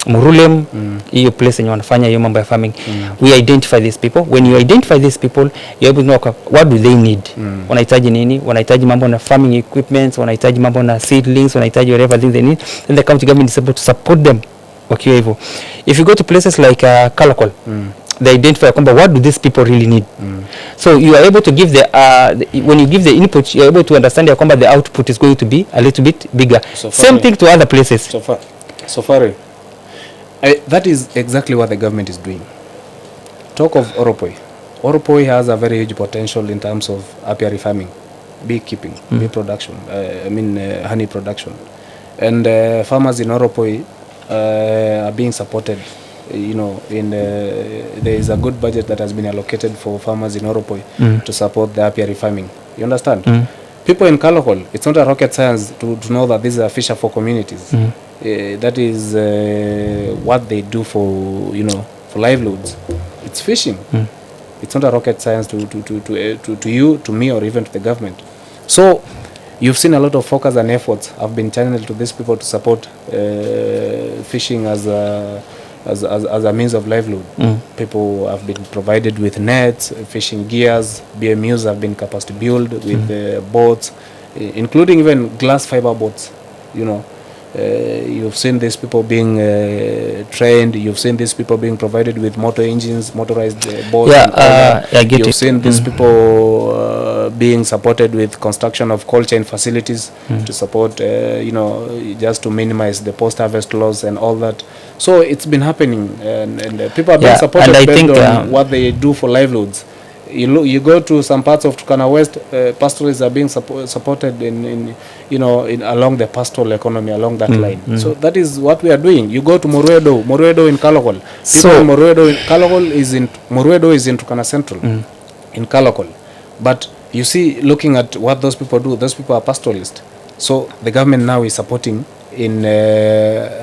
Murulem, hiyo place yenye wanafanya hiyo mambo ya farming. We identify these people. When you identify these people, you able to know what do they need. Wanahitaji nini? Wanahitaji mambo na farming equipment, wanahitaji mambo na seedlings, wanahitaji whatever thing they need. Then the county government is able to support them wakiwa hivyo. If you go to places like Kalokol, they identify kwamba what do these people really need. So you are able to give when you give the input, you are able to understand ya kwamba the output is going to be a little bit bigger. Same thing to other places. Sofari. That is exactly what the government is doing. Talk of Oropoi. Oropoi has a very huge potential in terms of apiary farming, beekeeping, bee production, honey production. And farmers in Oropoi are being supported. There is a good budget that has been allocated for farmers in Oropoi to support the apiary farming. You understand? People in Kalokol, it's not a rocket science to know that these are fisher for communities. That is what they do for livelihoods. It's fishing. It's not a rocket science to you, to me, or even to the government. So you've seen a lot of focus and efforts have been channeled to these people to support fishing as a means of livelihood. People have been provided with nets, fishing gears, BMUs have been capacity built with boats, including even glass fiber boats. You've seen these people being trained. You've seen these people being provided with motor engines, motorized boats. You've seen these people being supported with construction of cold chain facilities to support, just to minimize the post-harvest loss and all that. So it's been happening, and people are being supported based on what they do for livelihoods. You go to some parts of Turkana West, pastoralists are being supported in along the pastoral economy along that line. So that is what we are doing. You go to Moruedo in Kalokol. So Moruedo is in Turkana Central, in Kalokol. But you see, looking at what those people do, those people are pastoralists. So the government now is supporting in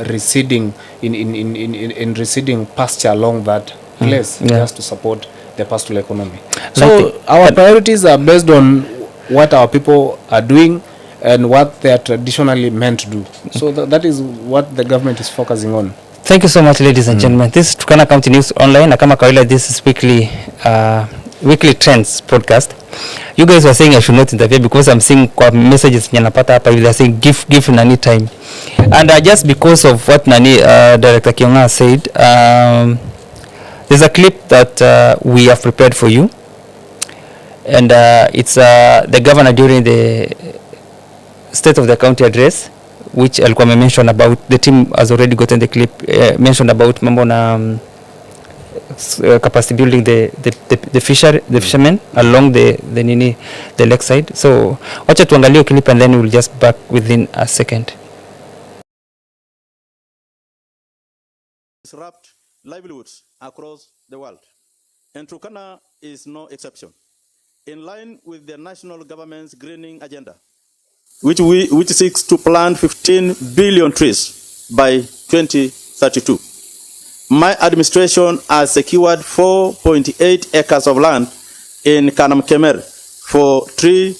receding receding pasture along that place, just to support the pastoral economy. So our priorities are based on what our people are doing and what they are traditionally meant to do. So that is what the government is focusing on. Thank you so much, ladies and gentlemen. This is Turkana County News Online. Na kama kawaida, this is weekly trends podcast. You guys were saying I should not interfere because I'm seeing messages napata hapa, they are saying give Nani time. And just because of what Director Kiyonga said, there's a clip that we have prepared for you, and it's the governor during the State of the County address, which alikuwa mentioned about, the team has already gotten the clip, mentioned about mambo na capacity building the fishermen along the lake side. So wacha tuangalie clip and then we'll just back within a second. Disrupt livelihoods across the world, and Turkana is no exception. In line with the national government's greening agenda, which seeks to plant 15 billion trees by 2032, my administration has secured 4.8 acres of land in Kanamkemer for tree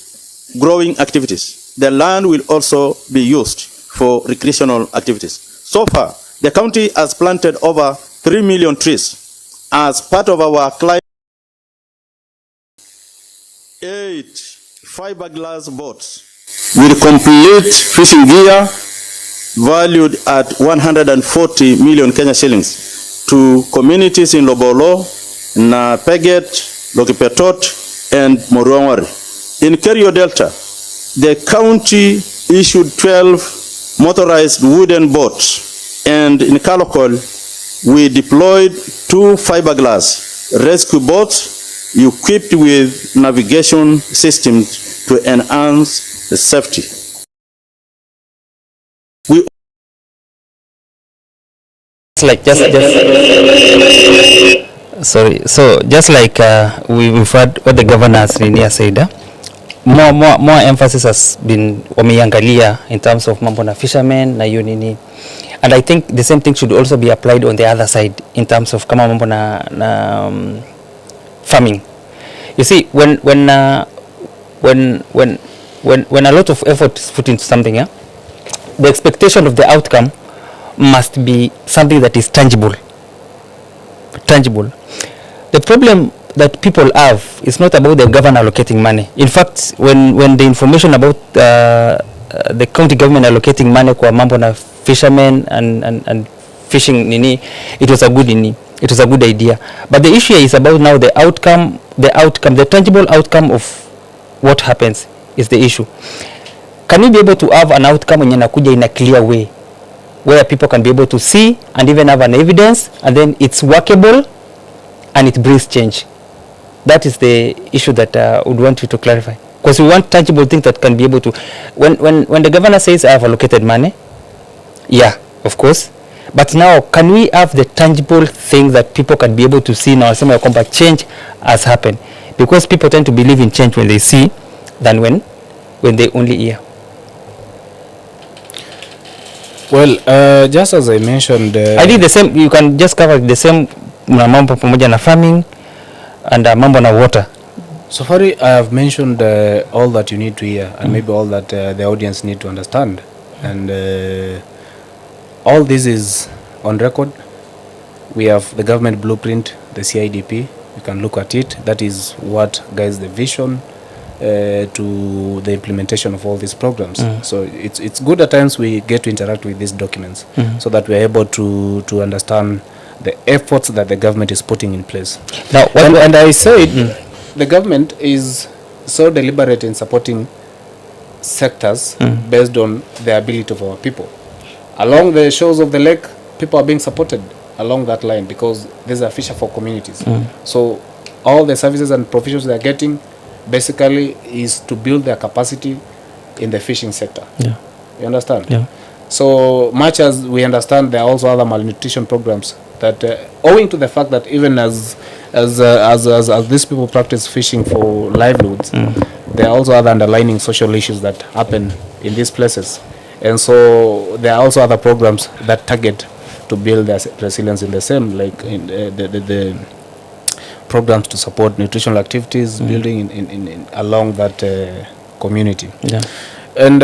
growing activities. The land will also be used for recreational activities. So far, the county has planted over 3 million trees as part of our climate. 8 fiberglass boats with complete fishing gear valued at 140 million Kenya shillings to communities in Lobolo, Napeget, Lokipetot, and Moruangwari. In Kerio Delta, the county issued 12 motorized wooden boats, and in Kalokol, we deployed 2 fiberglass rescue boats equipped with navigation systems to enhance the safety. We just like we've heard what the governor has said, more emphasis has been wameangalia in terms of mambo na fishermen na hiyo nini, and I think the same thing should also be applied on the other side in terms of kama mambo na farming. You see, when a lot of effort is put into something, the expectation of the outcome must be something that is tangible. The problem that people have is not about the government allocating money. In fact, when the information about the county government allocating money kwa mambo na fishermen and fishing nini, it was a good idea. But the issue is about now the outcome, the tangible outcome of what happens is the issue. Can we be able to have an outcome when inakuja in a clear way, where people can be able to see and even have an evidence, and then it's workable and it brings change? That is the issue that I would want you to clarify, because we want tangible things that can be able to, when the governor says I have allocated money, yeah, of course, but now can we have the tangible thing that people can be able to see now, sema kwamba change has happened, because people tend to believe in change when they see than when they only hear. Well, just as I mentioned, I think the same, you can just cover the same mambo pamoja na farming and mambo na water. Sofari, I have mentioned all that you need to hear, and maybe all that the audience need to understand, and all this is on record. We have the government blueprint, the CIDP. You can look at it. That is what guides the vision to the implementation of all these programs. So it's good at times we get to interact with these documents, so that we're able to understand the efforts that the government is putting in place. Now, and I said the government is so deliberate in supporting sectors based on the ability of our people. Along the shores of the lake, people are being supported along that line because these are fisher for communities. So all the services and provisions they are getting basically is to build their capacity in the fishing sector. Yeah. You understand? Yeah. So much as we understand there are also other malnutrition programs that owing to the fact that even as these people practice fishing for livelihoods, there are also other underlying social issues that happen in these places. And so there are also other programs that target to build their resilience in the same, like in the programs to support nutritional activities, building in along that community. Yeah. And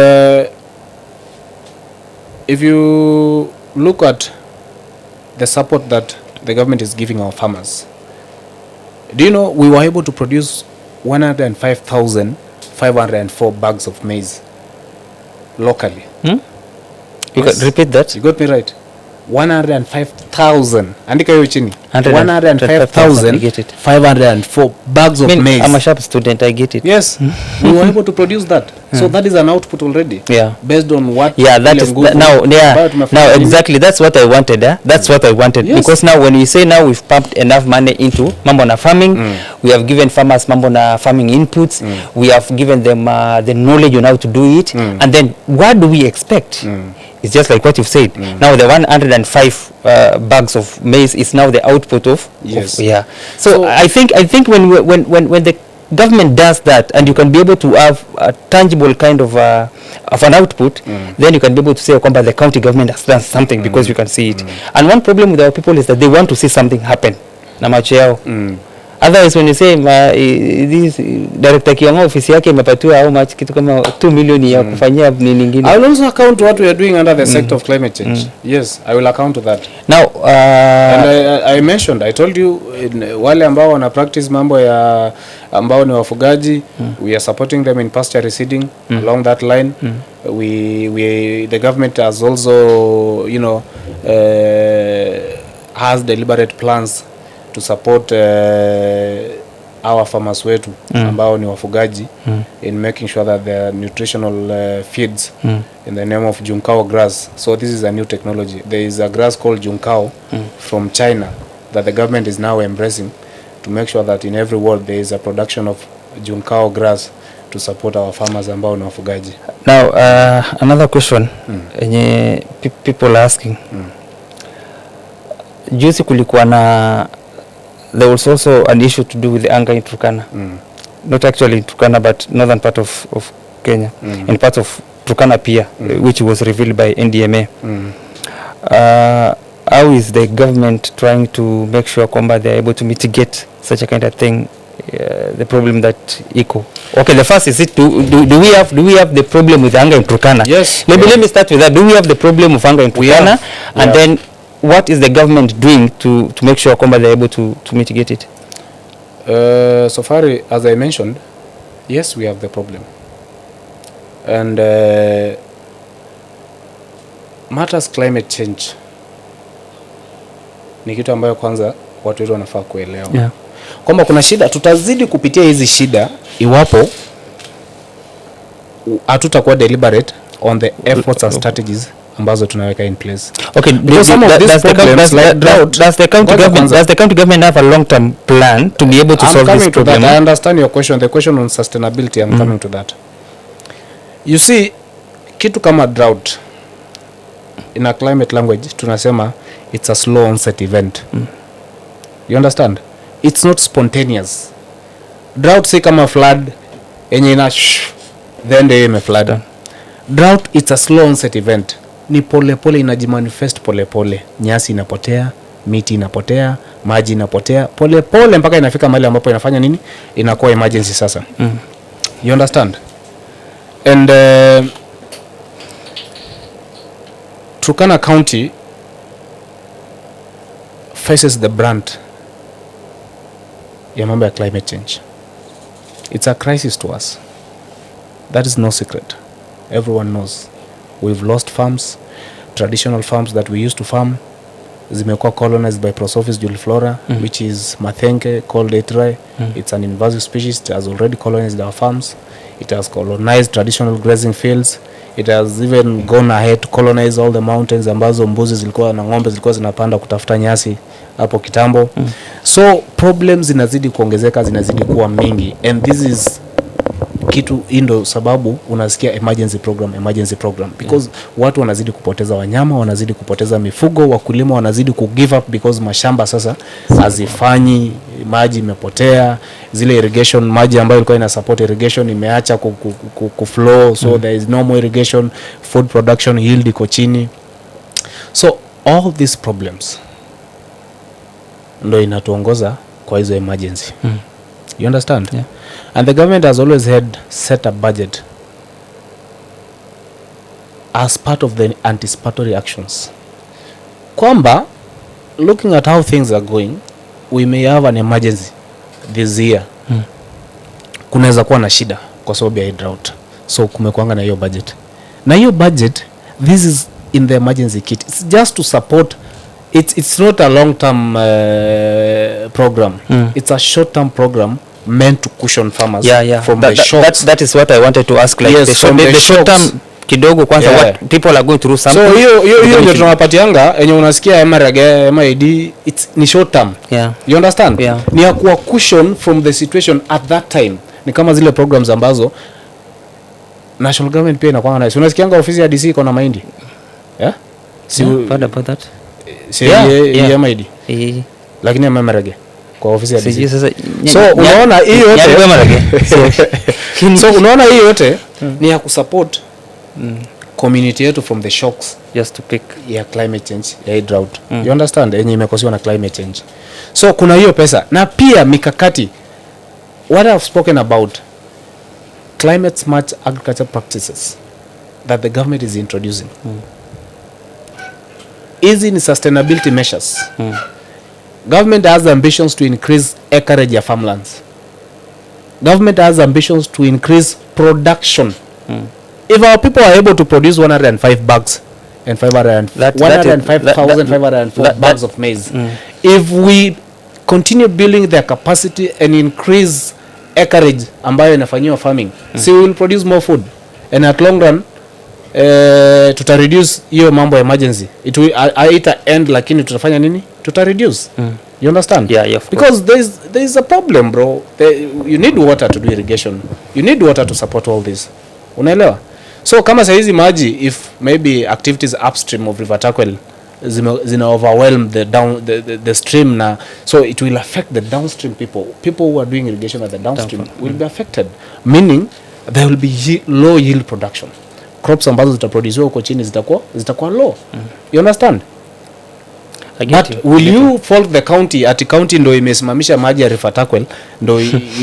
if you look at the support that the government is giving our farmers, do you know we were able to produce 105,504 bags of maize locally? You Yes. can repeat that? You got me right. 105,000. Andika hiyo chini. 105,000. I get it. 105,504 bags of maize. I'm a sharp student, I get it. Yes, we were able to produce that. So that is an output already. Yeah. Based on what. Yeah, that is now exactly that's what I wanted. That's what I wanted. Yes. Because now when we say now we've pumped enough money into mambo na farming, we have given farmers mambo na farming inputs, we have given them the knowledge on how to do it, and then what do we expect? It's just like what you've said. Now the 105 bags of maize is now the output of. Yes. Yeah. So I think when the government does that, and you can be able to have a tangible kind of an output, then you can be able to say kwamba the county government has done something, because you can see it. And one problem with our people is that they want to see something happen na macho yao. Otherwise when you say this director Kiyonga ofisi yake imepatiwa how much, kitu kama 2 million ya kufanyia nini nyingine. I will also account what we are doing under the sector of climate change. Yes, I will account to that. Now and I mentioned, I told you wale ambao wana practice mambo ya ambao ni wafugaji, we are supporting them in pasture reseeding along that line. The government has also, you know, has deliberate plans to support our farmers wetu ambao ni wafugaji in making sure that their nutritional feeds in the name of junkao grass. So this is a new technology. There is a grass called junkao from China that the government is now embracing to make sure that in every world there is a production of junkao grass to support our farmers ambao ni wafugaji. Now another question yenye people are asking. Juzi kulikuwa na, there was also an issue to do with the anger in Turkana. Not actually in Turkana, but northern part of Kenya, in part of Turkana pia, which was revealed by NDMA. How is the government trying to make sure kwamba they are able to mitigate such a kind of thing, the problem that eco? Okay, the first is it, do we have the problem with anger in Turkana? Yes. Let me start with that. Do we have the problem of anger in Turkana? And then what is the government doing to make sure kwamba they're able to mitigate it? Sofari, as I mentioned, yes, we have the problem. And matters climate change ni kitu ambayo kwanza watu wetu wanafaa kuelewa. Yeah. Kwamba kuna shida, tutazidi kupitia hizi shida iwapo hatutakuwa deliberate on the efforts and strategies ambazo tunaweka in place. Okay, Because some of these problems like drought, does the county government have a long-term plan to be able to solve this problem? I understand your question. The question on sustainability, I'm coming to that. You see, kitu kama drought, in a climate language, tunasema it's a slow onset event. You understand? It's not spontaneous. Drought si kama flood, yenye ina then the ime flood. Drought, it's a slow onset event. Ni pole pole, inajimanifest pole pole. Nyasi inapotea, miti inapotea, maji inapotea pole pole mpaka inafika mahali ambapo inafanya nini? Inakuwa emergency sasa. You understand? And Turkana County faces the brunt ya mambo ya climate change. It's a crisis to us. That is no secret. Everyone knows. We've lost farms, traditional farms that we used to farm. Zimekuwa colonized by Prosopis juliflora, which is mathenke called etrai. It's an invasive species. It has already colonized our farms. It has colonized traditional grazing fields. It has even gone ahead to colonize all the mountains ambazo mbuzi zilikuwa na ng'ombe zilikuwa zinapanda kutafuta nyasi hapo kitambo. So problems zinazidi kuongezeka, zinazidi kuwa mingi, and this is kitu indo sababu unasikia emergency program because watu wanazidi kupoteza wanyama, wanazidi kupoteza mifugo, wakulima wanazidi ku give up because mashamba sasa hazifanyi, maji imepotea, zile irrigation maji ambayo ilikuwa ina support irrigation imeacha ku flow, so there is no more irrigation, food production yield iko chini. So all these problems ndo inatuongoza kwa hizo emergency. You understand? Yeah. And the government has always had set a budget as part of the anticipatory actions. Kwamba, looking at how things are going, we may have an emergency this year. Kunaweza kuwa na shida kwa sababu ya drought. So kumekuanga na hiyo budget. Na hiyo budget, this is in the emergency kit. It's just to support. It's not a long-term program. It's a short-term program meant to cushion farmers from the shocks. That is what I wanted to ask. Like yes, the short term kidogo kwanza, what people are going through something. So hiyo ndio tunawapatianga yenye unasikia MRG, MID, it's ni short term. Yeah. You understand? Yeah. Ni ya kuwa cushion from the situation at that time. Ni kama zile programs ambazo national government pia inakuwa nayo. Unasikianga ofisi ya DC iko na mahindi? Yeah? Si about that. Si MID. Lakini MRG kwa ofisi ya DC. So unaona hii yote so unaona hii yote ni ya kusupport community yetu from the shocks just to pick ya climate change, ya drought. You understand? Yenye imekosiwa na climate change. So kuna hiyo pesa na pia mikakati, what I've spoken about, climate smart agriculture practices that the government is introducing. Easy ni sustainability measures. Government has ambitions to increase acreage of farmlands. Government has ambitions to increase production. If our people are able to produce 105 bags and 105,504 bags of maize, if we continue building their capacity and increase acreage ambayo inafanyiwa farming, so we will produce more food, and at long run tuta reduce hiyo mambo ya emergency. It will end, lakini tutafanya nini? Tuta reduce. You understand? Yeah, of because there is a problem, bro. You need water to do irrigation. You need water to support all this. Unaelewa? So kama saizi maji, if maybe activities upstream of River Takwel zina overwhelm the stream na, so it will affect the downstream people who are doing irrigation at the downstream will be affected, meaning there will be low yield production. Crops ambazo zitaproduce huko chini zitakuwa low. You understand? But will you fault the county at county ndo imesimamisha maji ya River Takwel ndo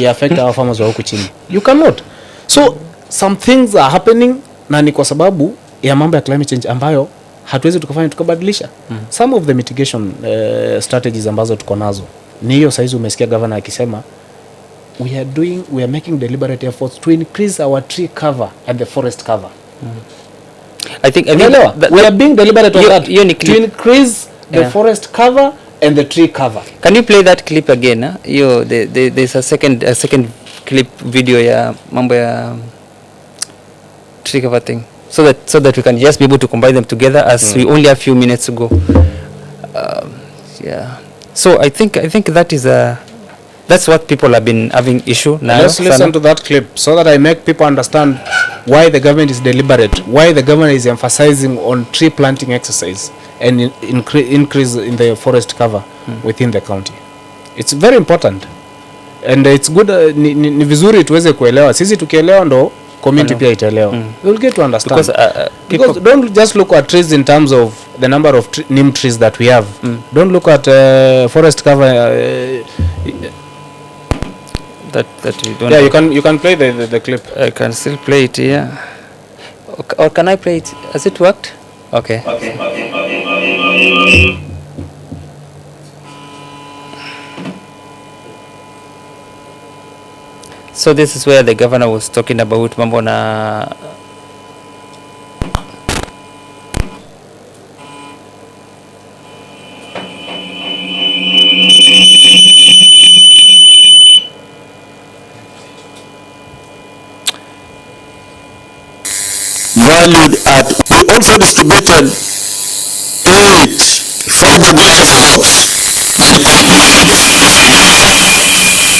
affect our farmers wa huko chini? You cannot. So some things are happening na ni kwa sababu ya mambo ya climate change ambayo hatuwezi tukabadilisha. Some of the mitigation strategies ambazo tuko nazo ni hiyo. Saizi umesikia governor akisema we are making deliberate efforts to increase our tree cover and the forest cover. I think we are being deliberate on that to increase the forest cover and the tree cover. Can you play that clip again? There's a second clip video ya mambo ya tree cover thing, so that we can just be able to combine them together, as we only have few minutes to go. Yeah. So I think that is that's what people have been having issue now. Let's listen to that clip so that I make people understand why the government is deliberate, why the government is emphasizing on tree planting exercise and increase in the forest cover within the county. It's very important and it's good. Ni vizuri tuweze kuelewa, sisi tukielewa ndo community pia itaelewa. We'll get to understand because don't just look at trees in terms of the number of neem trees that we have. Don't look at forest cover. That you don't. Yeah, you can play the clip. I can still play it, yeah. Or can I play it? Has it worked? Okay. So this is where the governor was talking about mambo na valued at, we also distributed 8 fiber glass pots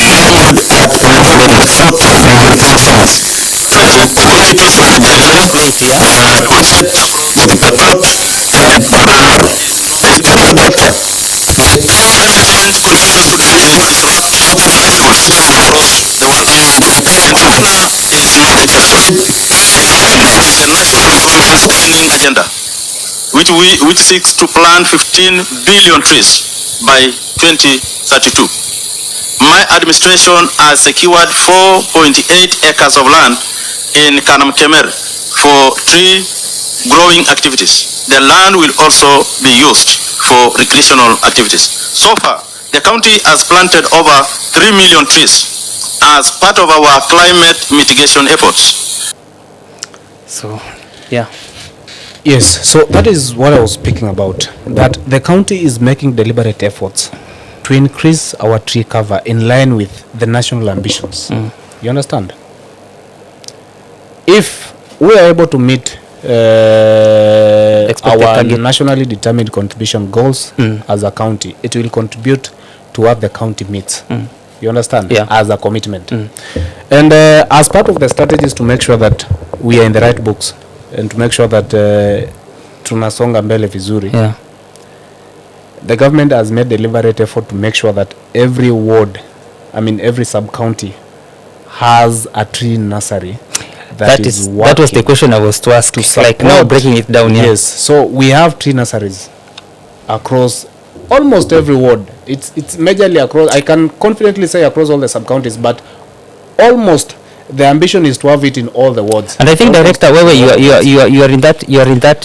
valued at 140 thousands. 20 communities of Nigeria contributed with per pot and per annum. The total data, the power management contributes to the delivery of optimized constitution across the world. And Turkana is no exception. Is a national government's greening agenda, which seeks to plant 15 billion trees by 2032. My administration has secured 4.8 acres of land in Kanamkemer for tree growing activities. The land will also be used for recreational activities. So far, the county has planted over 3 million trees as part of our climate mitigation efforts. so yeah. Yes, so that is what I was speaking about, that the county is making deliberate efforts to increase our tree cover in line with the national ambitions. You understand? If we are able to meet our nationally determined contribution goals as a county, it will contribute to what the county meets. You understand? Yeah. As a commitment. And as part of the strategies to make sure that we are in the right books and to make sure that tunasonga mbele vizuri. Yeah. The government has made deliberate effort to make sure that every ward, every sub-county has a tree nursery that was the question I was to ask, like now breaking it down. Yes, so we have tree nurseries across almost every ward. It's majorly across, I can confidently say across all the sub-counties, but almost the ambition is to have it in all the wards. And I think Director, you are in that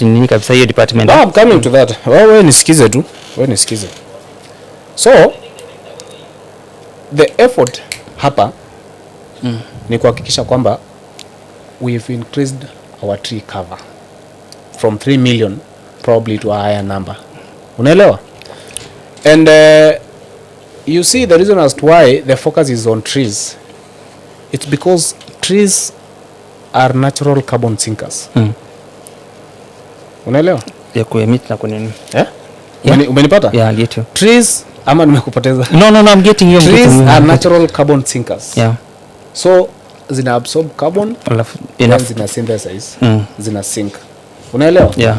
in your department. No, I'm coming to that. Wewe nisikize tu. So the effort hapa ni kuhakikisha kwamba we've increased our tree cover from 3 million probably to a higher number. Unaelewa? And you see the reason as to why the focus is on trees. It's because trees are natural carbon sinkers. Unaelewa? Ya kuemit na kunini. Yeah? Umenipata? Yeah, I get you. Trees ama nimekupoteza? No, I'm getting you. Trees are natural carbon sinkers. Yeah. So zina absorb carbon, enough. zina synthesize, zina sink. Unaelewa? Yeah.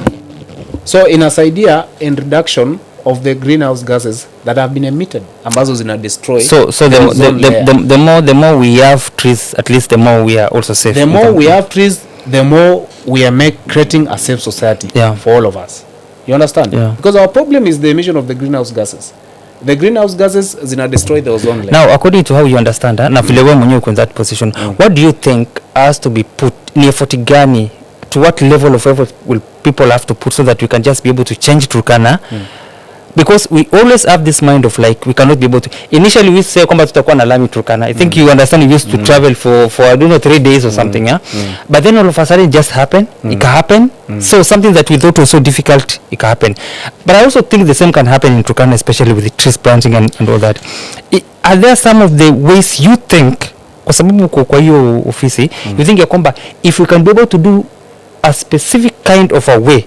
So inasaidia in reduction of the greenhouse gases that have been emitted ambazo zina destroy. So the more we have trees, at least the more we are also safe. The more we have trees, the more we are creating a safe society for all of us. You understand? Yeah. Because our problem is the emission of the greenhouse gases. The greenhouse gases zina destroy the ozone layer. Now, according to how you understand, na vile wewe mwenyewe uko in that position, what do you think has to be put, ni effort gani, to what level of effort will people have to put so that we can just be able to change Turkana because we always have this mind of like we cannot be able to. Initially we say kwamba tutakuwa na lami Turkana. I think you understand, we used to travel for I don't know 3 days or something, yeah. But then all of a sudden it just happened. It can happen. So something that we thought was so difficult, it can happen. But I also think the same can happen in Turkana, especially with the trees planting and all that. Are there some of the ways you think, kwa sababu kwa hiyo ofisi, you think ya kwamba if we can be able to do a specific kind of a way,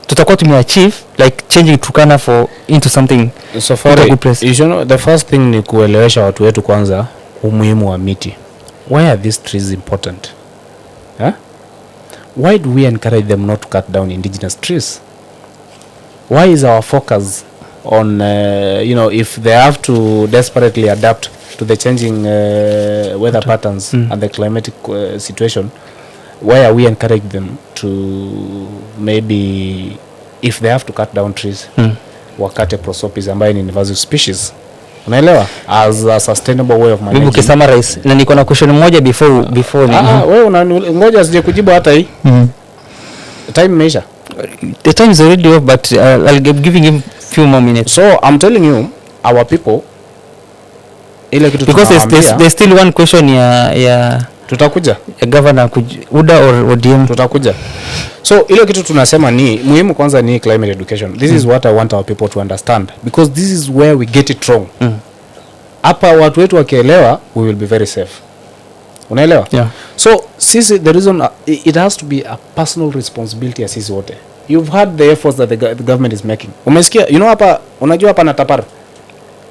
tutakuwa tumeachieve like changing Turkana for into something Sofari, you know, the first thing ni kuelewesha watu wetu kwanza umuhimu wa miti. Why are these trees important? Huh? Why do we encourage them not to cut down indigenous trees? Why is our focus on you know, if they have to desperately adapt to the changing weather patterns and the climatic situation, why are we encouraging them to maybe, if they have to cut down trees, wakate prosopis ambayo ni invasive species, unaelewa, as a sustainable way of managing. Bibu summarize na niko na question moja before wewe unangoja sije kujibu hata hii. Time measure. The time is already off, but I'll be giving him few more minutes. So I'm telling you, our people, ile kitu because there's still one question ya tutakuja ya governor UDA or ODM tutakuja. So ile kitu tunasema ni muhimu kwanza ni climate education. This is what I want our people to understand, because this is where we get it wrong. Hapa watu wetu wakielewa, we will be very safe. Unaelewa? Yeah. So sisi, the reason it has to be a personal responsibility ya sisi wote. You've heard the efforts that the government is making. Umesikia? You know, hapa unajua hapa na Tapar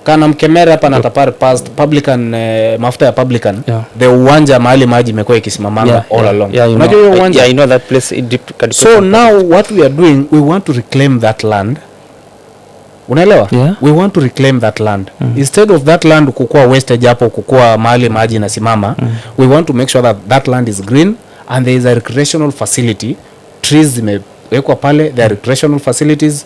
kana mkemera hapa na Tapar past publican mafuta ya publican, yeah. The uwanja mahali maji imekuwa ikisimamanga all along. Unajua hiyo uwanja? Yeah, I know that place. So now what we are doing, we want to reclaim that land. Unaelewa? Yeah. We want to reclaim that land. Instead of that land kukua wastage hapo, kukua mahali maji inasimama, we want to make sure that that land is green and there is a recreational facility. Trees zimewekwa pale, there are recreational facilities.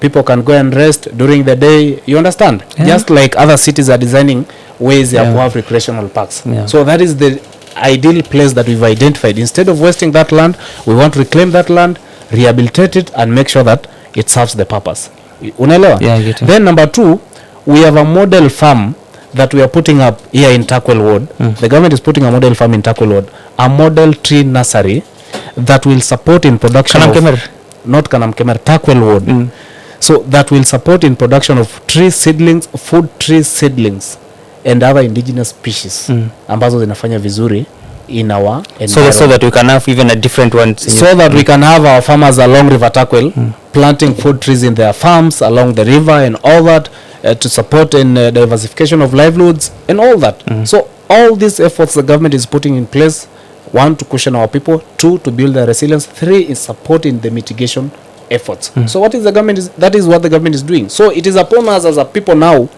People can go and rest during the day. You understand? Yeah. Just like other cities are designing ways to have recreational parks. Yeah. So that is the ideal place that we've identified. Instead of wasting that land, we want to reclaim that land, rehabilitate it, and make sure that it serves the purpose. Unaelewa? Yeah, I get it. Then number 2, we have a model farm that we are putting up here in Takwel Ward. The government is putting a model farm in Takwel Ward, a model tree nursery that will support in production not Kanamkemer, Takwel Ward. So that will support in production of tree seedlings, food tree seedlings and other indigenous species ambazo zinafanya vizuri in our environment. So that we can have even a different one. So that we can have our farmers along River Takwel planting food trees in their farms along the river and all that to support in diversification of livelihoods and all that. So all these efforts the government is putting in place, 1, to cushion our people, 2, to build their resilience, 3, is supporting the mitigation efforts. So what is the government that is what the government is doing. So it is upon us as a people now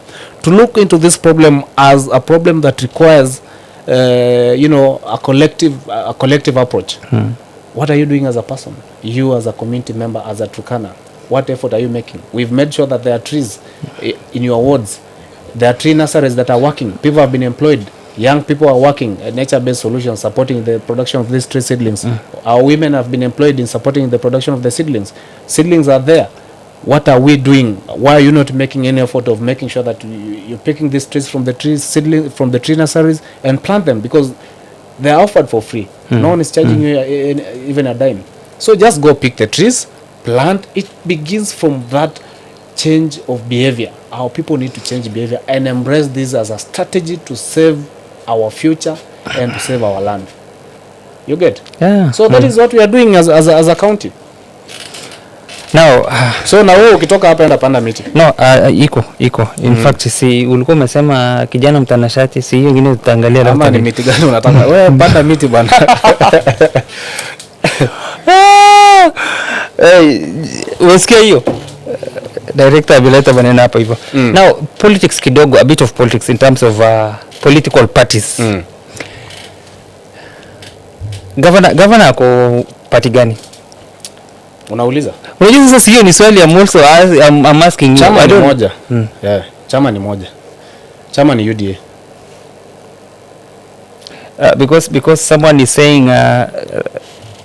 to look into this problem as a problem that requires you know, a collective approach. What are you doing as a person? You as a community member, as a Turkana, what effort are you making? We've made sure that there are trees in your wards. There are tree nurseries that are working. People have been employed. Young people are working at nature-based solutions supporting the production of these tree seedlings. Our women have been employed in supporting the production of the seedlings. Seedlings are there. What are we doing? Why are you not making any effort of making sure that you're picking these trees from the trees, seedlings from the tree nurseries and plant them, because they are offered for free. No one is charging you even a dime. So just go pick the trees, plant. It begins from that change of behavior. Our people need to change behavior and embrace this as a strategy to save our future and to save our land. You get? Yeah. So that is what we are doing as a county. Now, so na wewe ukitoka hapa enda panda miti. No, iko. In fact, si ulikuwa umesema kijana mtanashati, si hiyo nyingine tutaangalia labda. Kama ni miti gani unataka? Wewe panda miti bwana. Wasikia hiyo? Director abileta maneno hapa hivyo. Now, politics kidogo, a bit of politics in terms of political parties. Governor ako party gani? Unauliza? Unajua sasa hiyo ni swali I'm also I'm asking you. Chama ni moja. Yeah, chama ni moja. Chama ni UDA. Because someone is saying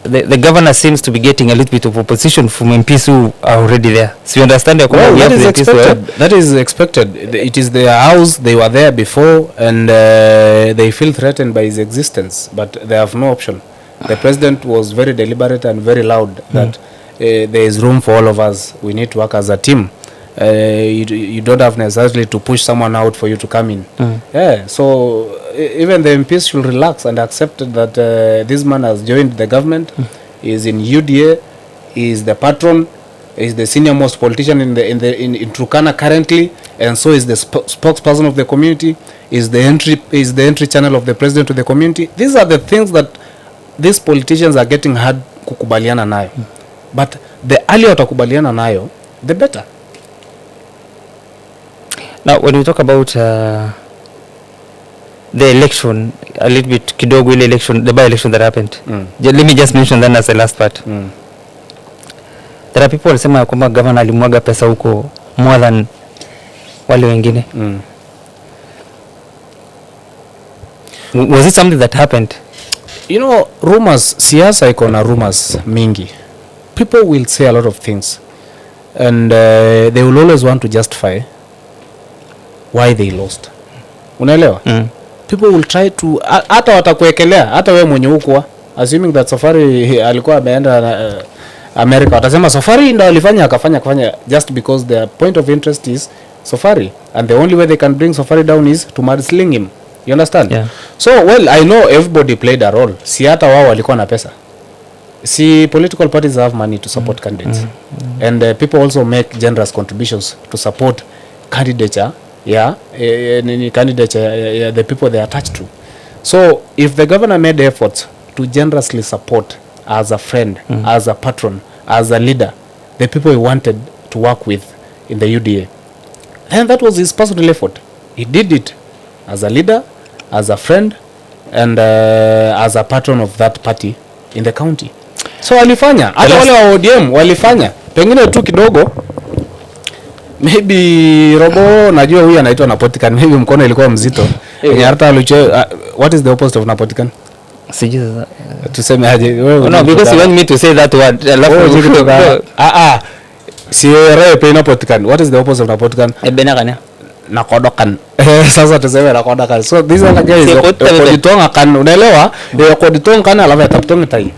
the governor seems to be getting a little bit of opposition from MPs who are already there. So you understand the Well, that is expected. That is expected. It is their house. They were there before, and they feel threatened by his existence, but they have no option. The president was very deliberate and very loud that there is room for all of us. We need to work as a team. You don't have necessarily to push someone out for you to come in. Yeah, so even the MPs should relax and accept that this man has joined the government. He is in UDA. He is the patron. He is the senior most politician in Turkana currently, and so is the spokesperson of the community. Is the entry channel of the president to the community. These are the things that these politicians are getting hard kukubaliana nayo. But the earlier watakubaliana nayo, the better. Now, when we talk about the election, a little bit kidogo ile election, the by-election that happened. Let me just mention that as the last part. There are people walisema kwamba governor alimwaga pesa huko more than wale wengine. Was it something that happened? You know, rumors, siasa iko na rumors mingi. People will say a lot of things, and they will always want to justify why they lost. Unaelewa? People will try to hata watakuekelea hata wewe mwenye huko, assuming that Sofari alikuwa ameenda America, watasema Sofari ndio alifanya akafanya just because their point of interest is Sofari, and the only way they can bring Sofari down is to mudslinging him. You understand? Yeah. So well, I know everybody played a role. Si hata wao walikuwa na pesa. Si political parties have money to support candidates. And people also make generous contributions to support candidature. Candidature, the people they are attached to. So if the governor made efforts to generously support as a friend, as a patron, as a leader, the people he wanted to work with in the UDA, and that was his personal effort. He did it as a leader, as a friend, and as a patron of that party in the county. So walifanya, hata wale wa ODM walifanya, pengine tu kidogo, maybe robo, najua huyu anaitwa Napotikan, maybe mkono ilikuwa mzito. Hata aluche, what is the opposite of Napotikan? Sijui sasa. Tuseme aje wewe. No, because you want me to say that word. Si wewe pe Napotikan. What is the opposite of Napotikan? Ebenakanya. Nakodokan. Sasa tuseme nakodokan. So these are the guys koditonga kan, unaelewa? Koditonga kan alafu atakutonga tai.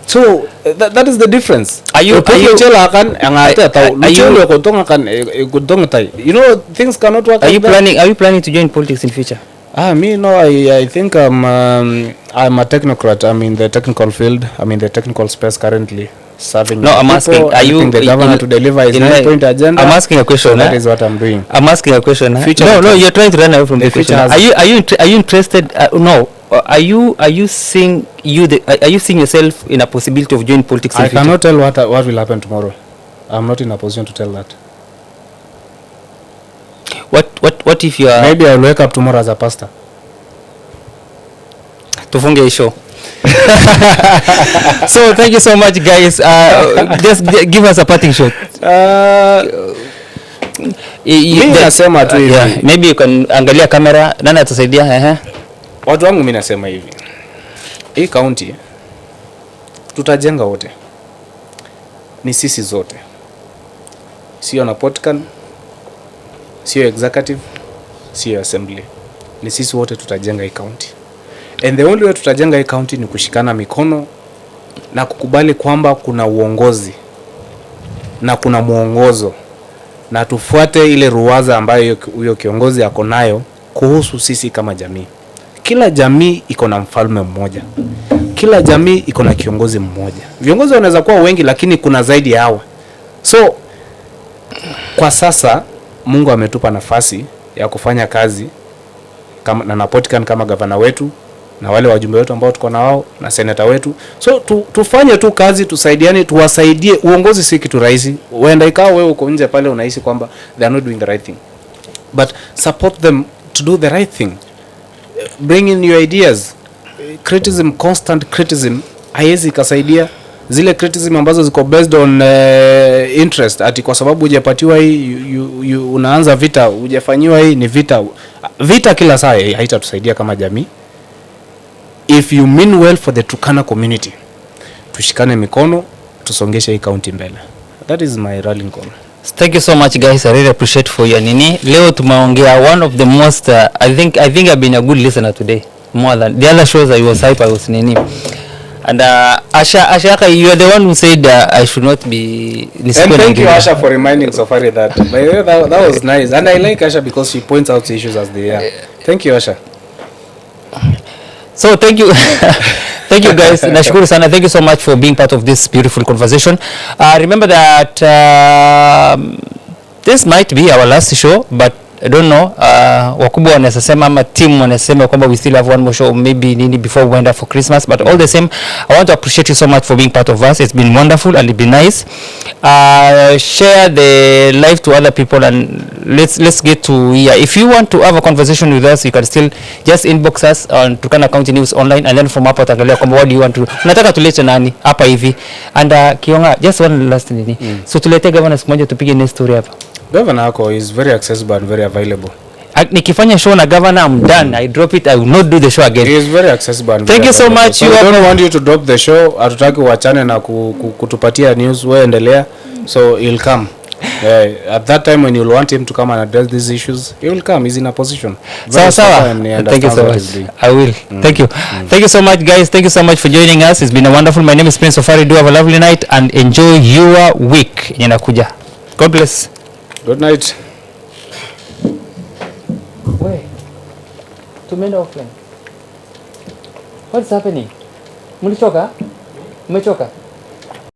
So that is the difference. Are you chela kan angate tau luchelo koditonga kan koditonga tai. You know, things cannot work. Are you planning to join politics in future? Me no, I think I'm a technocrat. I'm in the technical field. I'm in the technical space currently, serving. No, I'm asking, are you the governor to deliver his 9-point agenda? I'm asking a question. So that is what I'm doing. I'm asking a question. No, you're trying to run away from the question. Are you interested? No. Are you seeing yourself in a possibility of joining politics in future? I cannot tell what will happen tomorrow. I'm not in a position to tell that. What if you are... Maybe I'll wake up tomorrow as a pastor. Tufunge hii show. So thank you so much guys. Just give us a parting shot. Mimi nasema tu hivi. Maybe you can angalia kamera, nani atasaidia? Watu wangu mimi nasema hivi. Hii county tutajenga wote. Ni sisi zote. Sio na Potkan, sio executive, sio assembly. Ni sisi wote tutajenga hii county. And the only way tutajenga hii county ni kushikana mikono na kukubali kwamba kuna uongozi na kuna muongozo na tufuate ile ruwaza ambayo huyo kiongozi ako nayo kuhusu sisi kama jamii. Kila jamii iko na mfalme mmoja. Kila jamii iko na kiongozi mmoja. Viongozi wanaweza kuwa wengi lakini kuna zaidi yao. So kwa sasa Mungu ametupa nafasi ya kufanya kazi kama na Napotikan kama gavana wetu na wale wajumbe wetu ambao tuko na wao na seneta wetu. So tufanye tu kazi, tusaidiane, tuwasaidie. Uongozi si kitu rahisi. Uenda ikawa wewe uko nje pale unahisi kwamba they are not doing the right thing. But support them to do the right thing. Bring in your ideas. Criticism, constant criticism haiwezi kasaidia. Zile criticism ambazo ziko based on interest, ati kwa sababu hujapatiwa hii unaanza vita, hujafanywa hii ni vita kila saa, haitatusaidia kama jamii. If you mean well for the Turkana community, tushikane mikono tusongeshe hii county mbele. That is my rallying call. Thank you so much guys. I really appreciate for your nini. Leo tumeongea one of the most I think I've been a good listener today more than the other shows. I was hype, I was nini. And Asha, you are the one who said I should not be. And thank you Asha for reminding Sofari that. That was nice. And I like Asha because she points out the issues as they are. Thank you Asha. So thank you. Thank you guys. Nashukuru sana. Thank you so much for being part of this beautiful conversation. Remember that this might be our last show, but I don't know. Wakubwa wanasema ama team wanasema kwamba we still have one more show maybe nini before we end up for Christmas, but all the same I want to appreciate you so much for being part of us. It's been wonderful and it's been nice. Share the live to other people and let's get to here. If you want to have a conversation with us, you can still just inbox us on Turkana County News Online, and then from hapo utaangalia kwamba what do you want to, unataka tulete nani hapa hivi. And Kiyonga, just one last nini. So tulete governor siku moja tupige next story hapa. Governor Ako is very accessible and very available. Nikifanya show na governor, I'm done. I drop it. I will not do the show again. He is very accessible and thank you so much. So I don't want you to drop the show. Hatutaki uachane na kutupatia news. Wewe endelea. So he'll come. At that time when you'll want him to come and address these issues, he will come. He's in a position. Sawa. Thank you so much. I will. Thank you. Thank you so much guys. Thank you so much for joining us. It's been a wonderful. My name is Prince Sofari. Do have a lovely night and enjoy your week. Inakuja. God bless. Good night. Wait. Tumeenda offline. What's happening? Mlichoka? Umechoka?